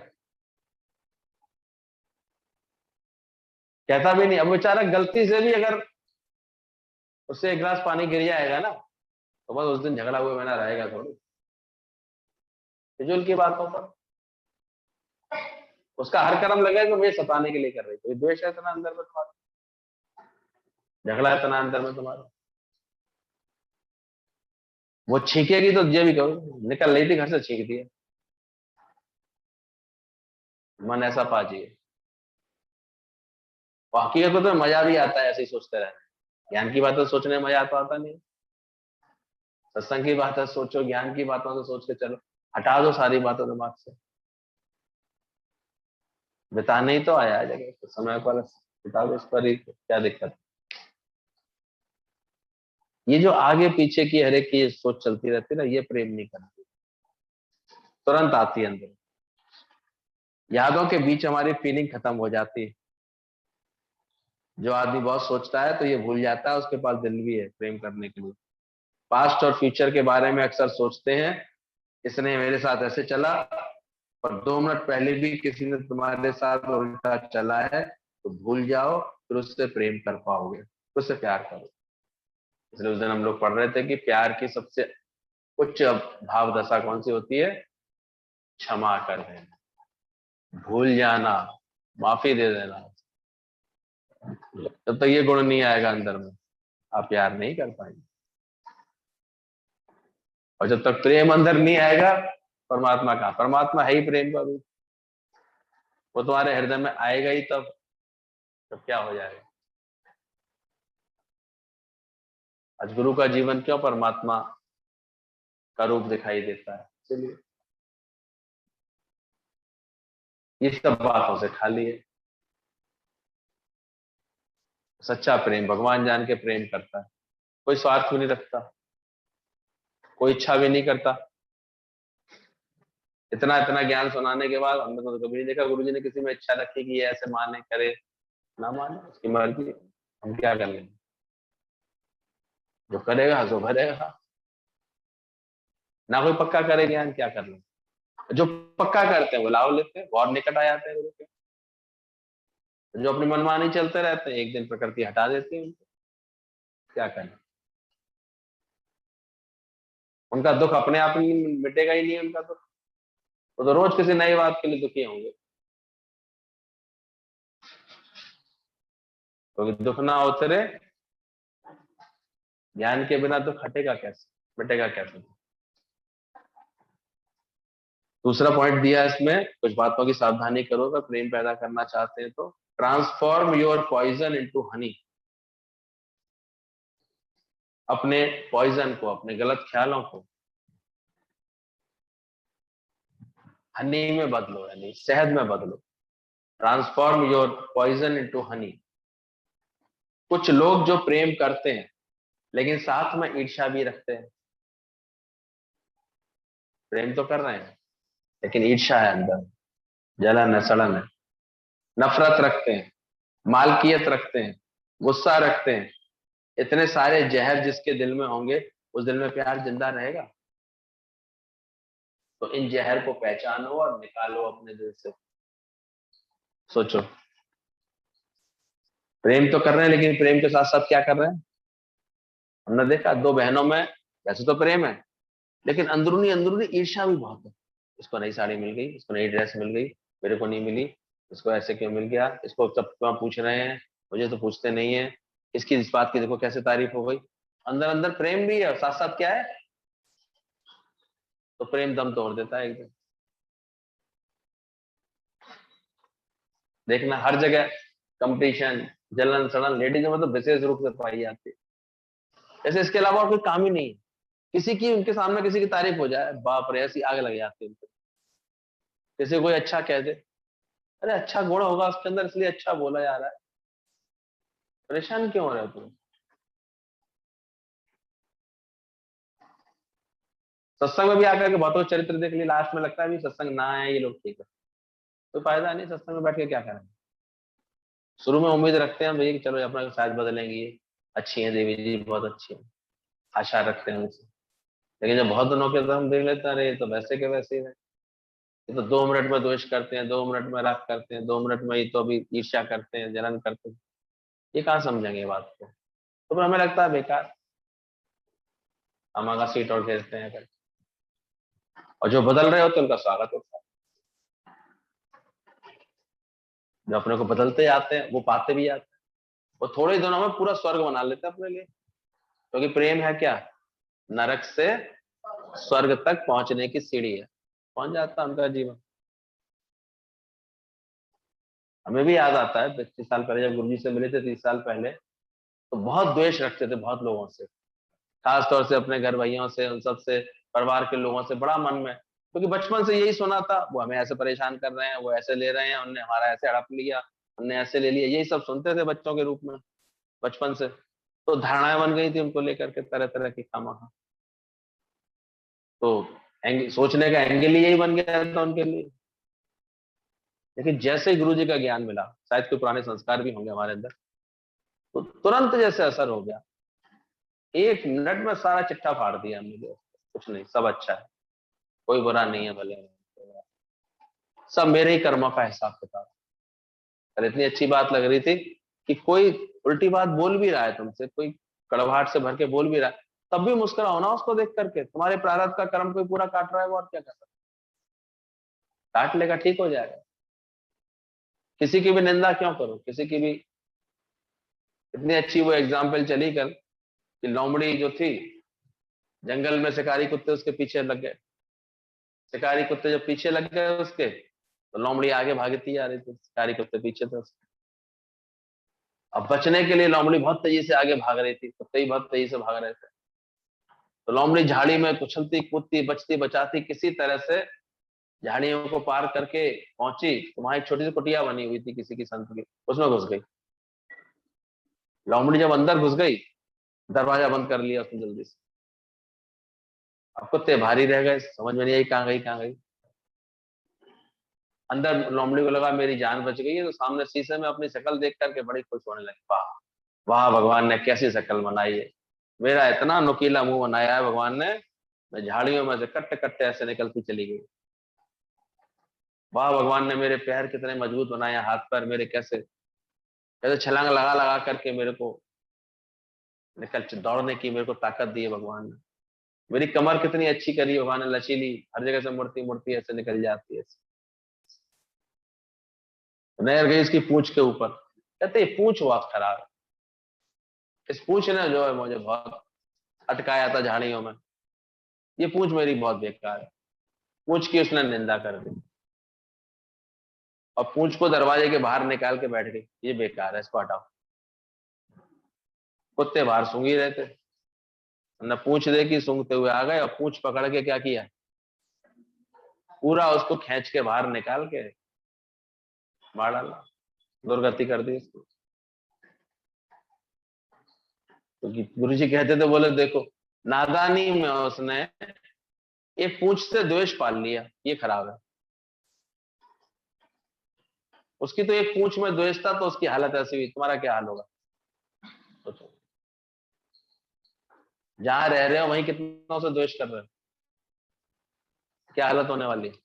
कहता भी नहीं। अब बेचारा गलती से भी अगर उससे एक गिलास पानी गिर जाएगा ना, तो बस उस दिन झगड़ा हुए बिना रहेगा थोड़ी, फिजूल की बातों पर। उसका हर कर्म लगे तो मुझे सताने के लिए कर रही, कोई द्वेष है इतना अंदर में तुम्हारा, झगड़ा इतना अंदर में तुम्हारा। वो छींकेगी तो ये भी कहो निकल रही थी घर से, छींक दिया, मन ऐसा पाजिए। वो हकीकत में तो मजा भी आता है ऐसे ही सोचते रहने। ज्ञान की बातें सोचने में मजा तो आता नहीं। सत्संग की बातें सोचो, ज्ञान की बातों से सोच के चलो, हटा दो सारी बातें दिमाग से। बिताने ही तो आया है जगह, तो समय पर बिता दो, इस पर ही क्या दिक्कत? ये जो आगे पीछे की हर एक की सोच चलती रहती है ना, ये प्रेम नहीं करती, तुरंत आती है अंदर। यादों के बीच हमारी फीलिंग खत्म हो जाती है। जो आदमी बहुत सोचता है तो ये भूल जाता है उसके पास दिल भी है प्रेम करने के लिए। पास्ट और फ्यूचर के बारे में अक्सर सोचते हैं, इसने मेरे साथ ऐसे चला, और 2 मिनट पहले भी किसी ने तुम्हारे साथ उल्टा चला है, तो भूल जाओ, फिर उससे प्रेम कर पाओगे, उससे प्यार करो। इसलिए उस दिन हम लोग पढ़ रहे थे कि प्यार की सबसे उच्च भाव दशा कौन सी होती है? क्षमा कर देना, भूल जाना, माफी दे देना। जब तक ये गुण नहीं आएगा अंदर में, आप प्यार नहीं कर पाएंगे। और जब तक प्रेम अंदर नहीं आएगा, परमात्मा कहाँ, परमात्मा है ही प्रेम का रूप। वो तुम्हारे हृदय में आएगा ही तब क्या हो जाएगा। आज गुरु का जीवन क्यों परमात्मा का रूप दिखाई देता है, चलिए ये सब बातों से खाली है। सच्चा प्रेम भगवान जान के प्रेम करता है, कोई स्वार्थ भी नहीं रखता, कोई इच्छा भी नहीं करता। इतना इतना ज्ञान सुनाने के बाद हमने तो कभी नहीं देखा गुरु जी ने किसी में इच्छा रखी कि ये ऐसे माने करे, ना माने उसकी मर्जी, हम क्या कर लेंगे, जो करेगा सो भरेगा। ना कोई पक्का करे ज्ञान, क्या कर लेंगे। जो पक्का करते हैं वो लाभ लेते हैं, वो और निकट आ जाते हैं गुरु के। जो अपनी मनमानी चलते रहते हैं, एक दिन प्रकृति हटा देती है उनको, क्या करें। उनका दुख अपने आप ही मिटेगा ही नहीं, उनका दुख, वो तो रोज किसी नई बात के लिए दुखी होंगे। तो दुख ना उतरे, ज्ञान के बिना दुख हटेगा कैसे, मिटेगा कैसे। दूसरा पॉइंट दिया इसमें, कुछ बातों की सावधानी करो अगर प्रेम पैदा करना चाहते हैं तो। Transform your poison into honey. अपने पॉइजन को, अपने गलत ख्यालों को हनी में बदलो, यानी शहद में बदलो। Transform your poison into honey. कुछ लोग जो प्रेम करते हैं लेकिन साथ में ईर्ष्या भी रखते हैं। प्रेम तो कर रहे हैं लेकिन ईर्ष्या है अंदर, जलन है, सड़न है, नफरत रखते हैं, मालकियत रखते हैं, गुस्सा रखते हैं। इतने सारे जहर जिसके दिल में होंगे, उस दिल में प्यार जिंदा रहेगा। तो इन जहर को पहचानो और निकालो अपने दिल से। सोचो, प्रेम तो कर रहे हैं लेकिन प्रेम के साथ साथ क्या कर रहे हैं। हमने देखा दो बहनों में वैसे तो प्रेम है, लेकिन अंदरूनी अंदरूनी ईर्ष्या भी बहुत है। इसको नई साड़ी मिल गई, इसको नई ड्रेस मिल गई, मेरे को नहीं मिली, इसको ऐसे क्यों मिल गया, इसको सब क्यों पूछ रहे हैं, मुझे तो पूछते नहीं है, इसकी इस बात की देखो कैसे तारीफ हो गई। अंदर अंदर प्रेम भी है और साथ साथ क्या है, तो प्रेम दम तोड़ देता है एकदम। देखना हर जगह कंपटीशन, जलन सड़न लेडीज में तो विशेष रूप से पाई जाती है। जैसे इसके अलावा और कोई काम ही नहीं है। किसी की, उनके सामने किसी की तारीफ हो जाए, बाप रे ऐसी आग लग जाती है उनको। किसी को कोई अच्छा कह दे, अरे अच्छा गुण होगा उसके अंदर इसलिए अच्छा बोला जा रहा है, परेशान क्यों हो रहे हो तुम। सत्संग में भी आकर के बहुतों चरित्र देख लिए, लास्ट में लगता है भी सत्संग ना है ये लोग ठीक है, कोई फायदा नहीं सत्संग में बैठ के क्या करेंगे। शुरू में उम्मीद रखते हैं भैया कि चलो अपना शायद बदलेंगे, ये अच्छी है देवी जी, बहुत अच्छी है, आशा रखते हैं उनसे। लेकिन जब बहुत दिनों के बाद हम देख लेते हैं, अरे ये तो वैसे के वैसे ही है, ये तो 2 मिनट में द्वेष करते हैं, 2 मिनट में राग करते हैं, 2 मिनट में ये तो अभी ईर्ष्या करते हैं, जलन करते हैं, ये कहाँ समझेंगे ये बात को। तो फिर हमें लगता है बेकार, हम आगा सीट और घेरते हैं फिर। और जो बदल रहे होते हैं उनका स्वागत होता है। जो अपने को बदलते आते हैं वो पाते भी आते हैं, वो थोड़े ही दिनों में पूरा स्वर्ग बना लेते हैं अपने लिए। क्योंकि प्रेम है क्या, नरक से स्वर्ग तक पहुंचने की सीढ़ी है, पहुंच जाता है उनका जीवन। हमें भी याद आता है 25 साल पहले जब गुरु जी से मिले थे, 30 साल पहले, तो बहुत द्वेष रखते थे बहुत लोगों से, खास तौर से अपने घर भाइयों से, उन सब से, परिवार के लोगों से बड़ा मन में। क्योंकि बचपन से यही सुना था, वो हमें ऐसे परेशान कर रहे हैं, वो ऐसे ले रहे हैं, उनने हमारा ऐसे हड़प लिया, हमने ऐसे ले लिया, यही सब सुनते थे बच्चों के रूप में बचपन से। तो धारणाएं बन गई थी उनको लेकर के तरह तरह की खामा। तो सोचने का एंगल ही यही बन गया था उनके लिए। लेकिन जैसे ही गुरु जी का ज्ञान मिला, शायद कोई पुराने संस्कार भी होंगे हमारे अंदर, तो तुरंत जैसे असर हो गया, 1 मिनट में सारा चिट्ठा फाड़ दिया हमने। कुछ नहीं, सब अच्छा है, कोई बुरा नहीं है, भले सब मेरे ही कर्मों का हिसाब किताब। और इतनी अच्छी बात लग रही थी कि कोई उल्टी बात बोल भी रहा है तुमसे, कोई कड़वाहट से भर के बोल भी रहा है, तब भी मुस्कुराओ ना उसको देख करके। तुम्हारे प्रारब्ध का कर्म कोई पूरा काट रहा है, वो और क्या कर सकता है, काट लेगा, ठीक हो जाएगा। किसी की भी निंदा क्यों करो, किसी की भी इतनी अच्छी वो एग्जाम्पल चली कल कि लोमड़ी जो थी जंगल में, शिकारी कुत्ते उसके पीछे लग गए। शिकारी कुत्ते जब पीछे लग गए उसके, तो लोमड़ी आगे भागती आ रही थी, शिकारी कुत्ते पीछे थे उसके। अब बचने के लिए लोमड़ी बहुत तेजी से आगे भाग रही थी, कुत्ते ही बहुत तेजी से भाग रहे थे। तो लोमड़ी झाड़ी में उछलती कूदती बचती बचाती किसी तरह से झाड़ियों को पार करके पहुंची। तो वहां एक छोटी सी कुटिया बनी हुई थी किसी की संत की, उसमें घुस गई। लोमड़ी जब अंदर घुस गई, दरवाजा बंद कर लिया उसने जल्दी से। अब कुत्ते भारी रह गए, समझ में नहीं आई कहाँ गई कहाँ गई। अंदर लोमड़ी को लगा मेरी जान बच गई है, तो सामने शीशे में अपनी शक्ल देख करके बड़ी खुश होने लगी। वाह वाह, भगवान ने कैसी शक्ल बनाई है, मेरा इतना नुकीला मुंह बनाया है भगवान ने। मैं झाड़ियों में से कट्टे कट्टे ऐसे निकलती चली गई। वाह, भगवान ने मेरे पैर कितने मजबूत बनाए, हाथ पैर मेरे कैसे कैसे छलांग लगा लगा करके मेरे को निकल दौड़ने की मेरे को ताकत दी है भगवान ने। मेरी कमर कितनी अच्छी करी भगवान ने, लचीली, हर जगह से मुड़ती मुड़ती ऐसे निकल जाती है। नहर गई इसकी पूंछ के ऊपर, कहते ये पूंछ बहुत खराब है, इस पूंछ ने जो है मुझे बहुत अटकाया था झाड़ियों में, ये पूंछ मेरी बहुत बेकार है। पूंछ की उसने निंदा कर दी और पूंछ को दरवाजे के बाहर निकाल के बैठ गई, ये बेकार है, इसको हटाओ। कुत्ते बाहर सूंघ ही रहते, न पूंछ देखी, सूंघते हुए आ गए और पूंछ पकड़ के क्या किया, पूरा उसको खींच के बाहर निकाल के मार डाला, दुर्गति कर दी उसको। क्योंकि गुरु जी कहते थे, बोले देखो नादानी में उसने एक पूंछ से द्वेष पाल लिया, ये खराब है। उसकी तो एक पूंछ में द्वेष था तो उसकी हालत ऐसी हुई, तुम्हारा क्या हाल होगा सोचो। जहां रह रहे हो वहीं कितनों से द्वेष कर रहे हो, क्या हालत होने वाली है।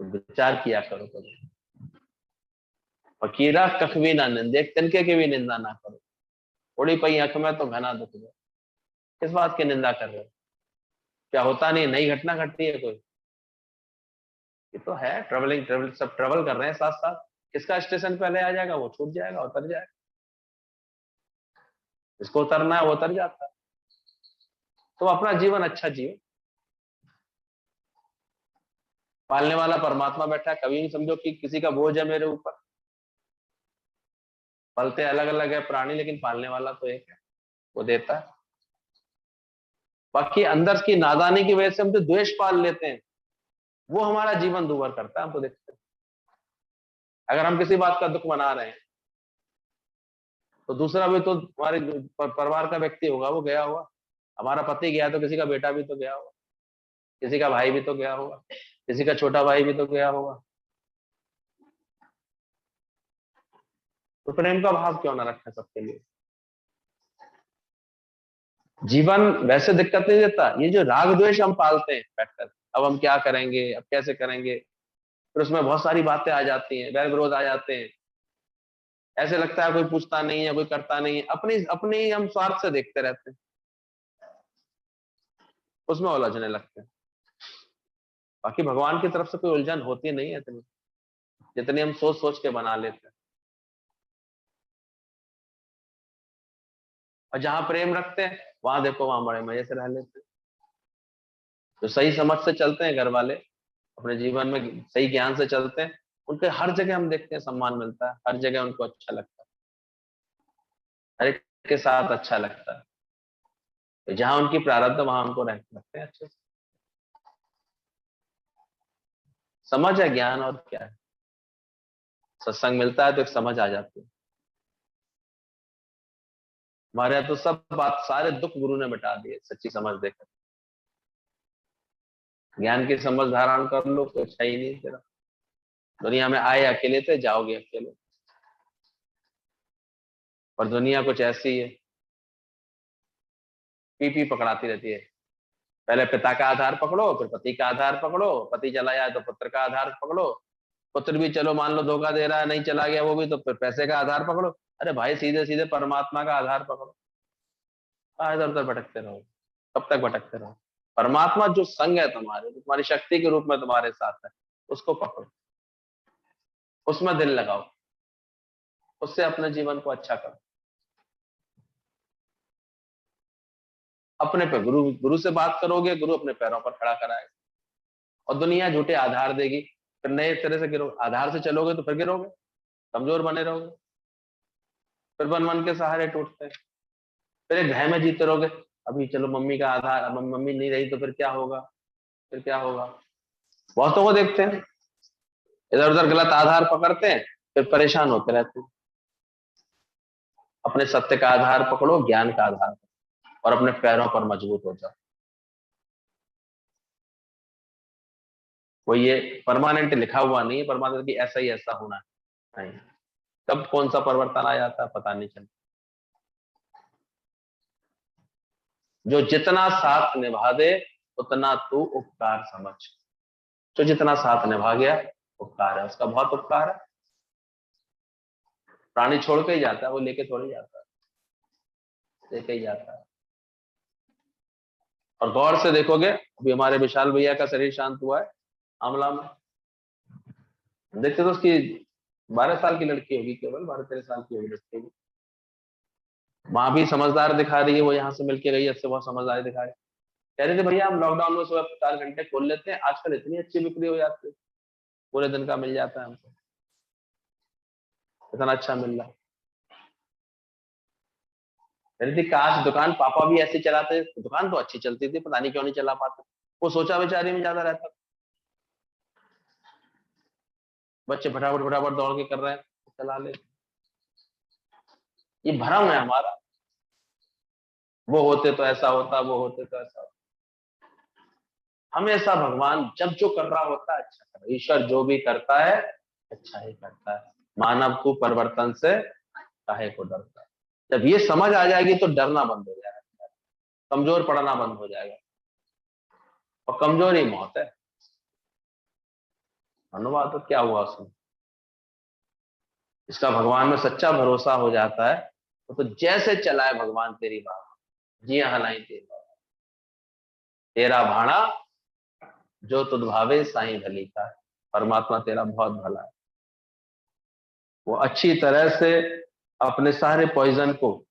तो विचार किया करो कभी। फकीरा कख भी ना निंदे, एक तिनके की भी निंदा ना करो, उड़ी पई आंख में तो घना दुख दो। किस बात की निंदा कर रहे हो, क्या होता नहीं, नई घटना घटती है कोई, ये तो है ट्रेवलिंग, सब ट्रेवल कर रहे हैं साथ साथ। किसका स्टेशन पहले आ जाएगा वो छूट जाएगा, उतर जाएगा, जिसको उतरना है वो उतर जाता है। तो अपना जीवन अच्छा जियो, पालने वाला परमात्मा बैठा है, कभी नहीं समझो कि किसी का बोझ है मेरे ऊपर। पलते अलग अलग है प्राणी, लेकिन पालने वाला तो एक है, वो देता है। बाकी अंदर की नादानी की वजह से हम जो द्वेष पाल लेते हैं, वो हमारा जीवन दूभर करता है, हम तो देखते हैं। अगर हम किसी बात का दुख मना रहे हैं, तो दूसरा भी तो हमारे परिवार का व्यक्ति होगा, वो गया होगा। हमारा पति गया तो किसी का बेटा भी तो गया होगा, किसी का भाई भी तो गया होगा, किसी का छोटा भाई भी तो गया होगा। तो प्रेम का भाव क्यों ना रखें सबके लिए। जीवन वैसे दिक्कत नहीं देता, ये जो राग द्वेष हम पालते हैं बैठकर, अब हम क्या करेंगे, अब कैसे करेंगे, फिर उसमें बहुत सारी बातें आ जाती हैं, वैर विरोध आ जाते हैं। ऐसे लगता है कोई पूछता नहीं है, कोई करता नहीं है, अपनी अपनी हम स्वार्थ से देखते रहते हैं, उसमें उलझने लगते हैं। बाकी भगवान की तरफ से कोई उलझन होती नहीं है इतनी, जितनी हम सोच सोच के बना लेते हैं। और जहां प्रेम रखते हैं वहां देखो, वहां बड़े मजे से रह लेते हैं। जो सही समझ से चलते हैं घर वाले, अपने जीवन में सही ज्ञान से चलते हैं, उनके हर जगह हम देखते हैं सम्मान मिलता है, हर जगह उनको अच्छा लगता है, हर एक के साथ अच्छा लगता है। तो जहां उनकी प्रारब्ध है वहां उनको रखते हैं अच्छे से। समझ है ज्ञान, और क्या है। सत्संग मिलता है तो एक समझ आ जाती है। हमारे यहाँ तो सब बात, सारे दुख गुरु ने मिटा दिए सच्ची समझ देकर। ज्ञान की समझ धारण कर लो तो अच्छा ही नहीं तेरा। दुनिया में आए अकेले थे, जाओगे अकेले। और दुनिया कुछ ऐसी है, पीपी पकड़ाती रहती है। पहले पिता का आधार पकड़ो, फिर पति का आधार पकड़ो, पति चला जाए तो पुत्र का आधार पकड़ो, पुत्र भी चलो मान लो धोखा दे रहा है, नहीं चला गया वो भी, तो फिर पैसे का आधार पकड़ो। अरे भाई सीधे सीधे परमात्मा का आधार पकड़ो। इधर उधर भटकते रहो, कब तक भटकते रहो। परमात्मा जो संग है तुम्हारे, जो तुम्हारी शक्ति के रूप में तुम्हारे साथ है, उसको पकड़ो। उसमें दिल लगाओ, उससे अपने जीवन को अच्छा करो। अपने पे गुरु गुरु से बात करोगे, गुरु अपने पैरों पर खड़ा कराएगा। और दुनिया झूठे आधार देगी, फिर नए तरह से गिरो, आधार से चलोगे तो फिर गिरोगे, कमजोर बने रहोगे, फिर मन मन के सहारे टूटते हैं, फिर एक भय में जीते रहोगे। अभी चलो मम्मी का आधार, अब मम्मी नहीं रही तो फिर क्या होगा, फिर क्या होगा। बहुतों को देखते हैं इधर उधर गलत आधार पकड़ते हैं, फिर परेशान होते रहते हैं। अपने सत्य का आधार पकड़ो, ज्ञान का आधार, और अपने पैरों पर मजबूत हो जाओ। वो ये परमानेंट लिखा हुआ नहीं है, परमानेंट की ऐसा ही ऐसा होना है, नहीं। कब कौन सा परिवर्तन आ जाता है पता नहीं चलता। जो जितना साथ निभा दे उतना तू उपकार समझ। जो जितना साथ निभा गया उपकार है, उसका बहुत उपकार है। प्राणी छोड़ के ही जाता है, वो लेके थोड़ी जाता है, लेके ही जाता है। और गौर से देखोगे, अभी हमारे विशाल भैया का शरीर शांत हुआ है आमला में, देखते तो उसकी 12 साल की लड़की होगी, केवल 12-13 साल की होगी लड़की होगी। वहां भी समझदार दिखा रही है, वो यहाँ से मिलके गई, इससे बहुत समझदारी दिखा रही है। कह रहे थे भैया हम लॉकडाउन में सुबह 4 घंटे खोल लेते हैं, आजकल इतनी अच्छी बिक्री हो जाती है, पूरे दिन का मिल जाता है हमको, इतना अच्छा मिल रहा है। कह रही थी काश दुकान पापा भी ऐसे चलाते, दुकान तो अच्छी चलती थी, पता नहीं क्यों नहीं चला पाते। वो सोचा बेचारी में ज्यादा रहता, बच्चे फटाफट फटाफट दौड़ के कर रहे हैं, चला ले। ये भ्रम है हमारा, वो होते तो ऐसा होता, वो होते तो ऐसा होता। हमेशा भगवान जब जो कर रहा होता है अच्छा कर रहा है। ईश्वर जो भी करता है अच्छा ही करता है। मानव को परिवर्तन से काहे को डरता है। जब ये समझ आ जाएगी तो डरना बंद हो जाएगा, कमजोर पड़ना बंद हो जाएगा। और कमजोरी मौत है। अनुवाद तो क्या हुआ उसमें, इसका भगवान में सच्चा भरोसा हो जाता है तो जैसे चलाए भगवान तेरी बात, जी हलाई तेरी बात, तेरा भाड़ा जो तुद भावे साईं भली का। परमात्मा तेरा बहुत भला है, वो अच्छी तरह से अपने सारे पॉइजन को,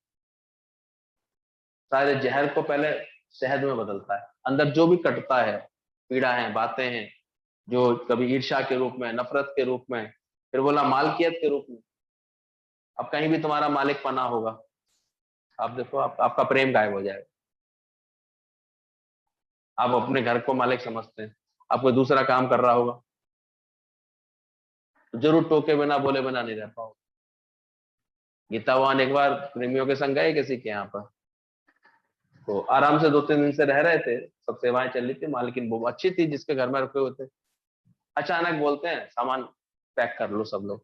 सारे जहर को पहले शहद में बदलता है। अंदर जो भी कटता है, पीड़ा है, बातें हैं, जो कभी ईर्ष्या के रूप में, नफरत के रूप में, फिर बोला मालकियत के रूप में। अब कहीं भी तुम्हारा मालिक पना होगा, आप देखो आपका प्रेम गायब हो जाएगा। आप अपने घर को मालिक समझते हैं, आप कोई दूसरा काम कर रहा होगा तो जरूर टोके बिना बोले बिना नहीं रह पाओगे। गीतावान एक बार प्रेमियों के संग गए किसी के यहाँ पर, तो आराम से 2-3 दिन से रह रहे थे, सब सेवाएं चल रही थी, मालकिन वो अच्छी थी जिसके घर में रुके हुए थे। अचानक बोलते हैं सामान पैक कर लो सब लोग।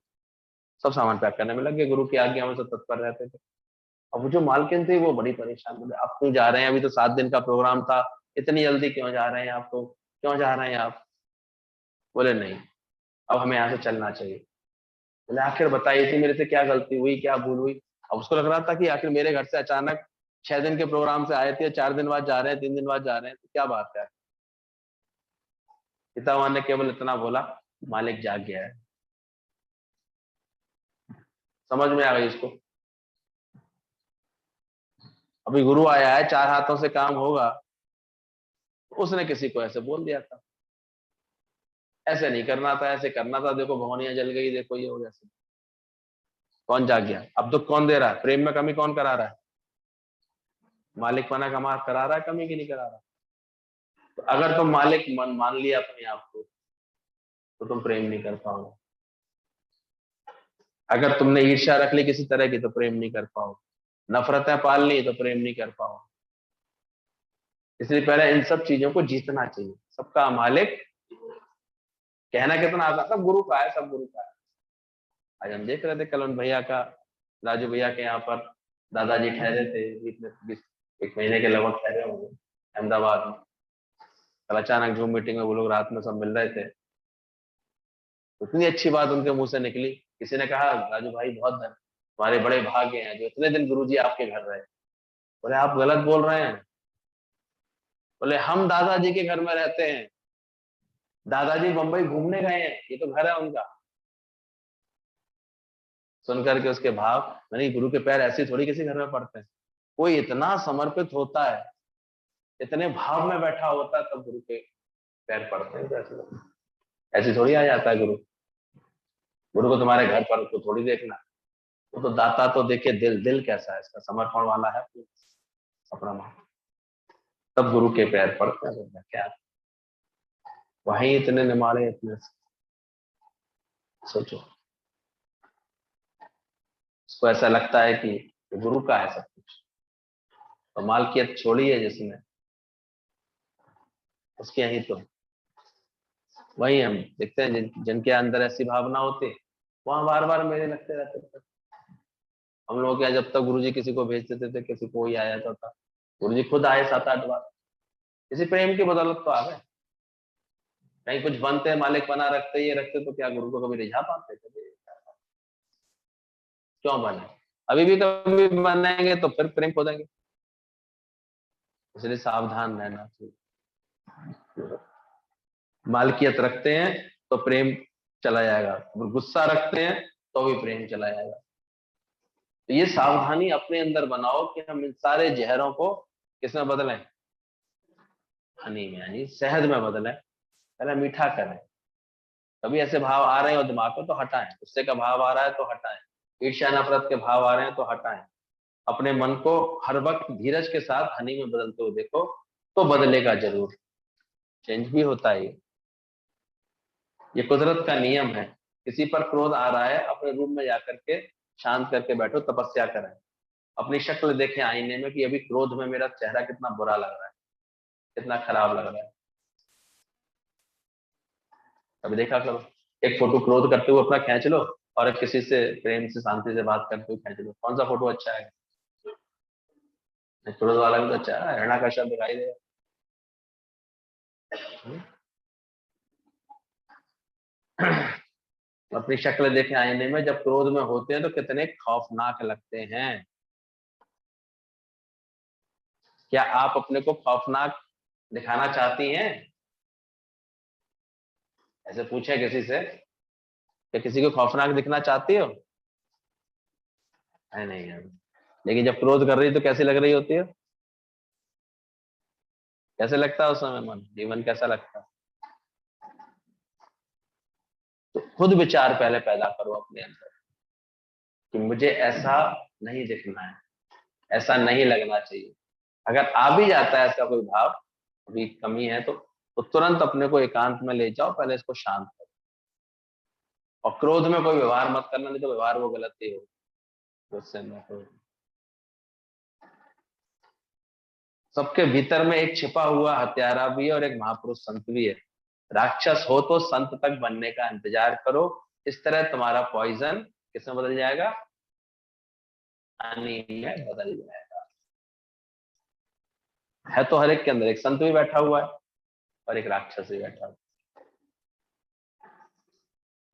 सब सामान पैक करने में लग गए, गुरु की आज्ञा में सब तत्पर रहते थे। अब वो जो मालकिन थे वो बड़ी परेशान, बोले अब क्यों जा रहे हैं, अभी तो 7 दिन का प्रोग्राम था, इतनी जल्दी क्यों जा रहे हैं आप, तो क्यों जा रहे हैं आप। बोले नहीं, अब हमें यहाँ से चलना चाहिए। बोले आखिर बताइए थी मेरे से क्या गलती हुई, क्या भूल हुई। अब उसको लग रहा था कि आखिर मेरे घर से अचानक 6 दिन के प्रोग्राम से आए थे, 4 दिन बाद जा रहे हैं, 3 दिन बाद जा रहे हैं, तो क्या बात है। पितावान ने केवल इतना बोला, मालिक जाग गया है। समझ में आ गई इसको। अभी गुरु आया है, 4 हाथों से काम होगा, उसने किसी को ऐसे बोल दिया था, ऐसे नहीं करना था, ऐसे करना था, देखो भवनिया जल गई, देखो ये हो गया। कौन जाग गया, अब दुख कौन दे रहा है, प्रेम में कमी कौन करा रहा है, मालिक पना कमा करा रहा है कमी की नहीं करा रहा। तो अगर तुम मालिक मान लिया अपने आप को तो तुम प्रेम नहीं कर पाओगे। अगर तुमने ईर्ष्या रख ली किसी तरह की तो प्रेम नहीं कर पाओगे, नफरतें पाल ली तो प्रेम नहीं कर पाओगे। इसलिए पहले इन सब चीजों को जीतना चाहिए। सबका मालिक कहना कितना आता, सब गुरु का है, सब गुरु का है। आज हम देख रहे थे कल उन भैया का, राजू भैया के यहाँ पर दादाजी ठहरे थे, 1 महीने के लगभग ठहरे होंगे अहमदाबाद में। कल अचानक जूम मीटिंग में वो लोग रात में सब मिल रहे थे, इतनी अच्छी बात उनके मुंह से निकली। किसी ने कहा राजू भाई बहुत धन, तुम्हारे बड़े भाग्य हैं जो इतने दिन गुरुजी आपके घर रहे। बोले आप गलत बोल रहे हैं। बोले हम दादाजी के घर में रहते हैं, दादाजी बंबई घूमने गए हैं, ये तो घर है उनका। सुन करके उसके भाव, मैंने गुरु के पैर ऐसे थोड़ी किसी घर में पड़ते हैं। कोई इतना समर्पित होता है, इतने भाव में बैठा होता है, तब गुरु के पैर पड़ते हैं। ऐसे थोड़ी आ जाता है गुरु। गुरु को तुम्हारे घर पर तो थोड़ी देखना, वो तो दाता तो देखे दिल, दिल कैसा है इसका, समर्पण वाला है अपना मान, तब गुरु के पैर पड़ते हैं। क्या वहीं इतने निमाड़े, इतने सोचो, उसको ऐसा लगता है कि गुरु का है सब कुछ। तो मालकियत छोड़ी है जिसने, उसके यहीं तो वही हम देखते हैं जिनके अंदर ऐसी भावना होती, वहां बार बार मेले लगते रहते थे। हम लोग क्या, जब तक गुरुजी किसी को भेज देते थे, किसी को ही आ जाता था, गुरुजी खुद आए 7-8 बार, इसी प्रेम की बदौलत तो आ गए। कहीं कुछ बनते, मालिक बना रखते, ये रखते, तो क्या गुरु को कभी रिझा पाते थे? क्यों बने? अभी भी कभी बनेंगे तो फिर प्रेम खो देंगे, इसलिए सावधान रहना चाहिए। मालकियत रखते हैं तो प्रेम चला जाएगा, गुस्सा रखते हैं तो भी प्रेम चला जाएगा। तो ये सावधानी अपने अंदर बनाओ कि हम इन सारे जहरों को किसमें बदलें? हनी में, यानी शहद में बदलें। पहले मीठा करें। कभी ऐसे भाव आ रहे हो दिमाग में तो हटाएं, गुस्से का भाव आ रहा है तो हटाएं, ईर्ष्या नफरत के भाव आ रहे हैं तो हटाएं। अपने मन को हर वक्त धीरज के साथ हनी में बदलते हुए देखो, तो बदलेगा जरूर, चेंज भी होता है। ये कुदरत का नियम है। किसी पर क्रोध आ रहा है, अपने रूम में जाकर के शांत करके बैठो, तपस्या करें, अपनी शक्ल देखें आईने में कि अभी क्रोध में मेरा चेहरा कितना बुरा लग रहा है, कितना खराब लग रहा है। अभी देखा करो, एक फोटो क्रोध करते हुए अपना खींच लो, और किसी से प्रेम से शांति से बात करते हुए खींच लो, कौन सा फोटो अच्छा है? क्रोध वाला भी तो अच्छा है, हिरण्यकश्यप दिखाई दे। अपनी शक्ल देखें आईने में, जब क्रोध में होते हैं तो कितने खौफनाक लगते हैं। क्या आप अपने को खौफनाक दिखाना चाहती हैं? ऐसे पूछे किसी से कि किसी को खौफनाक दिखना चाहती हो? है नहीं है। लेकिन जब क्रोध कर रही तो कैसी लग रही होती है? कैसे लगता है उस समय मन, जीवन कैसा लगता है? तो खुद विचार पहले पैदा करो अपने अंदर कि मुझे ऐसा नहीं दिखना है, ऐसा नहीं लगना चाहिए। अगर आ भी जाता है ऐसा कोई भाव, अभी कमी है तो तुरंत अपने को एकांत में ले जाओ, पहले इसको शांत करो। और क्रोध में कोई व्यवहार मत करना, नहीं तो व्यवहार वो गलत ही हो, गुस्से में हो। सबके भीतर में एक छिपा हुआ हत्यारा भी है और एक महापुरुष संत भी है। राक्षस हो तो संत तक बनने का इंतजार करो, इस तरह तुम्हारा पॉइजन किसमें बदल जाएगा? हनी में बदल जाएगा। है तो हर एक के अंदर एक संत भी बैठा हुआ है और एक राक्षस भी बैठा हुआ है।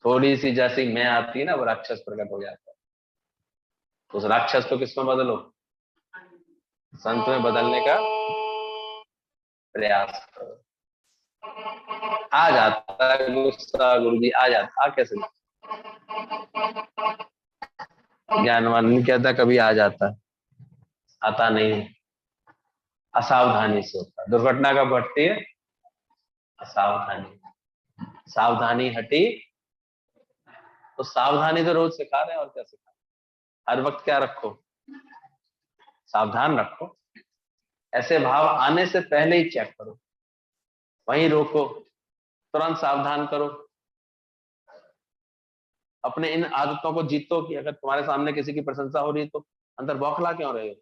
थोड़ी सी जैसी मैं आती है ना, वो राक्षस प्रकट हो जाता है। तो उस राक्षस को किसमें बदलो? संत में बदलने का प्रयास करो। आ जाता है गुस्सा, गुरुजी आ जाता, आ कैसे? ज्ञानवान नहीं कहता कभी आ जाता है, आता नहीं, असावधानी से होता है। दुर्घटना कब घटती है? असावधानी। सावधानी हटी तो सावधानी तो रोज सिखा रहे हैं, और क्या सिखा रहे? हर वक्त क्या रखो? सावधान रखो। ऐसे भाव आने से पहले ही चेक करो, वहीं रोको, तुरंत सावधान करो। अपने इन आदतों को जीतो कि अगर तुम्हारे सामने किसी की प्रशंसा हो रही है तो अंदर बौखला क्यों रहे हो?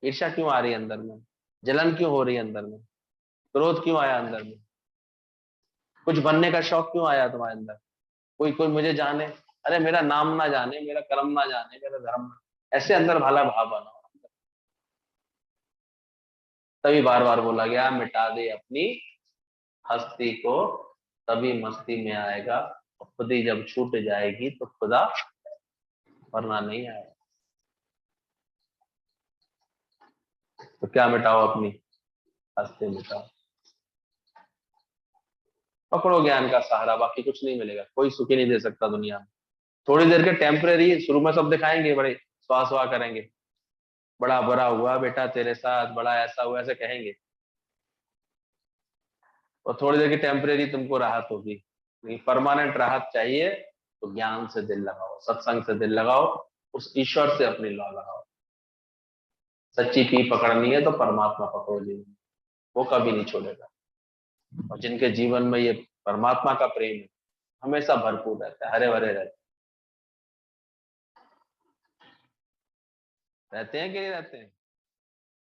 ईर्ष्या क्यों आ रही है अंदर में? जलन क्यों हो रही है अंदर में? क्रोध क्यों आया अंदर में? कुछ बनने का शौक क्यों आया तुम्हारे अंदर? कोई कोई मुझे जाने, अरे मेरा नाम ना जाने, मेरा कर्म ना जाने, मेरा धर्म ना, ऐसे अंदर भाला भाव बनाओ। तभी बार बार बोला गया, मिटा दे अपनी हस्ती को, तभी मस्ती में आएगा। और खुद ही जब छूट जाएगी तो खुदा वरना नहीं आएगा। तो क्या मिटाओ? अपनी हस्ती मिटाओ। पकड़ो ज्ञान का सहारा, बाकी कुछ नहीं मिलेगा। कोई सुखी नहीं दे सकता दुनिया में, थोड़ी देर के टेम्परेरी शुरू में सब दिखाएंगे, बड़े स्वाह स्वाह करेंगे, बड़ा बुरा हुआ बेटा तेरे साथ, बड़ा ऐसा हुआ, ऐसे कहेंगे, और थोड़ी देर की टेम्परेरी तुमको राहत होगी। लेकिन परमानेंट राहत चाहिए तो ज्ञान से दिल लगाओ, सत्संग से दिल लगाओ, उस ईश्वर से अपनी लौ लगाओ। सच्ची पी पकड़नी है तो परमात्मा पकड़ो जीवन, वो कभी नहीं छोड़ेगा। और जिनके जीवन में ये परमात्मा का प्रेम है, हमेशा भरपूर रहता है, हरे भरे रहते हैं कि नहीं रहते हैं?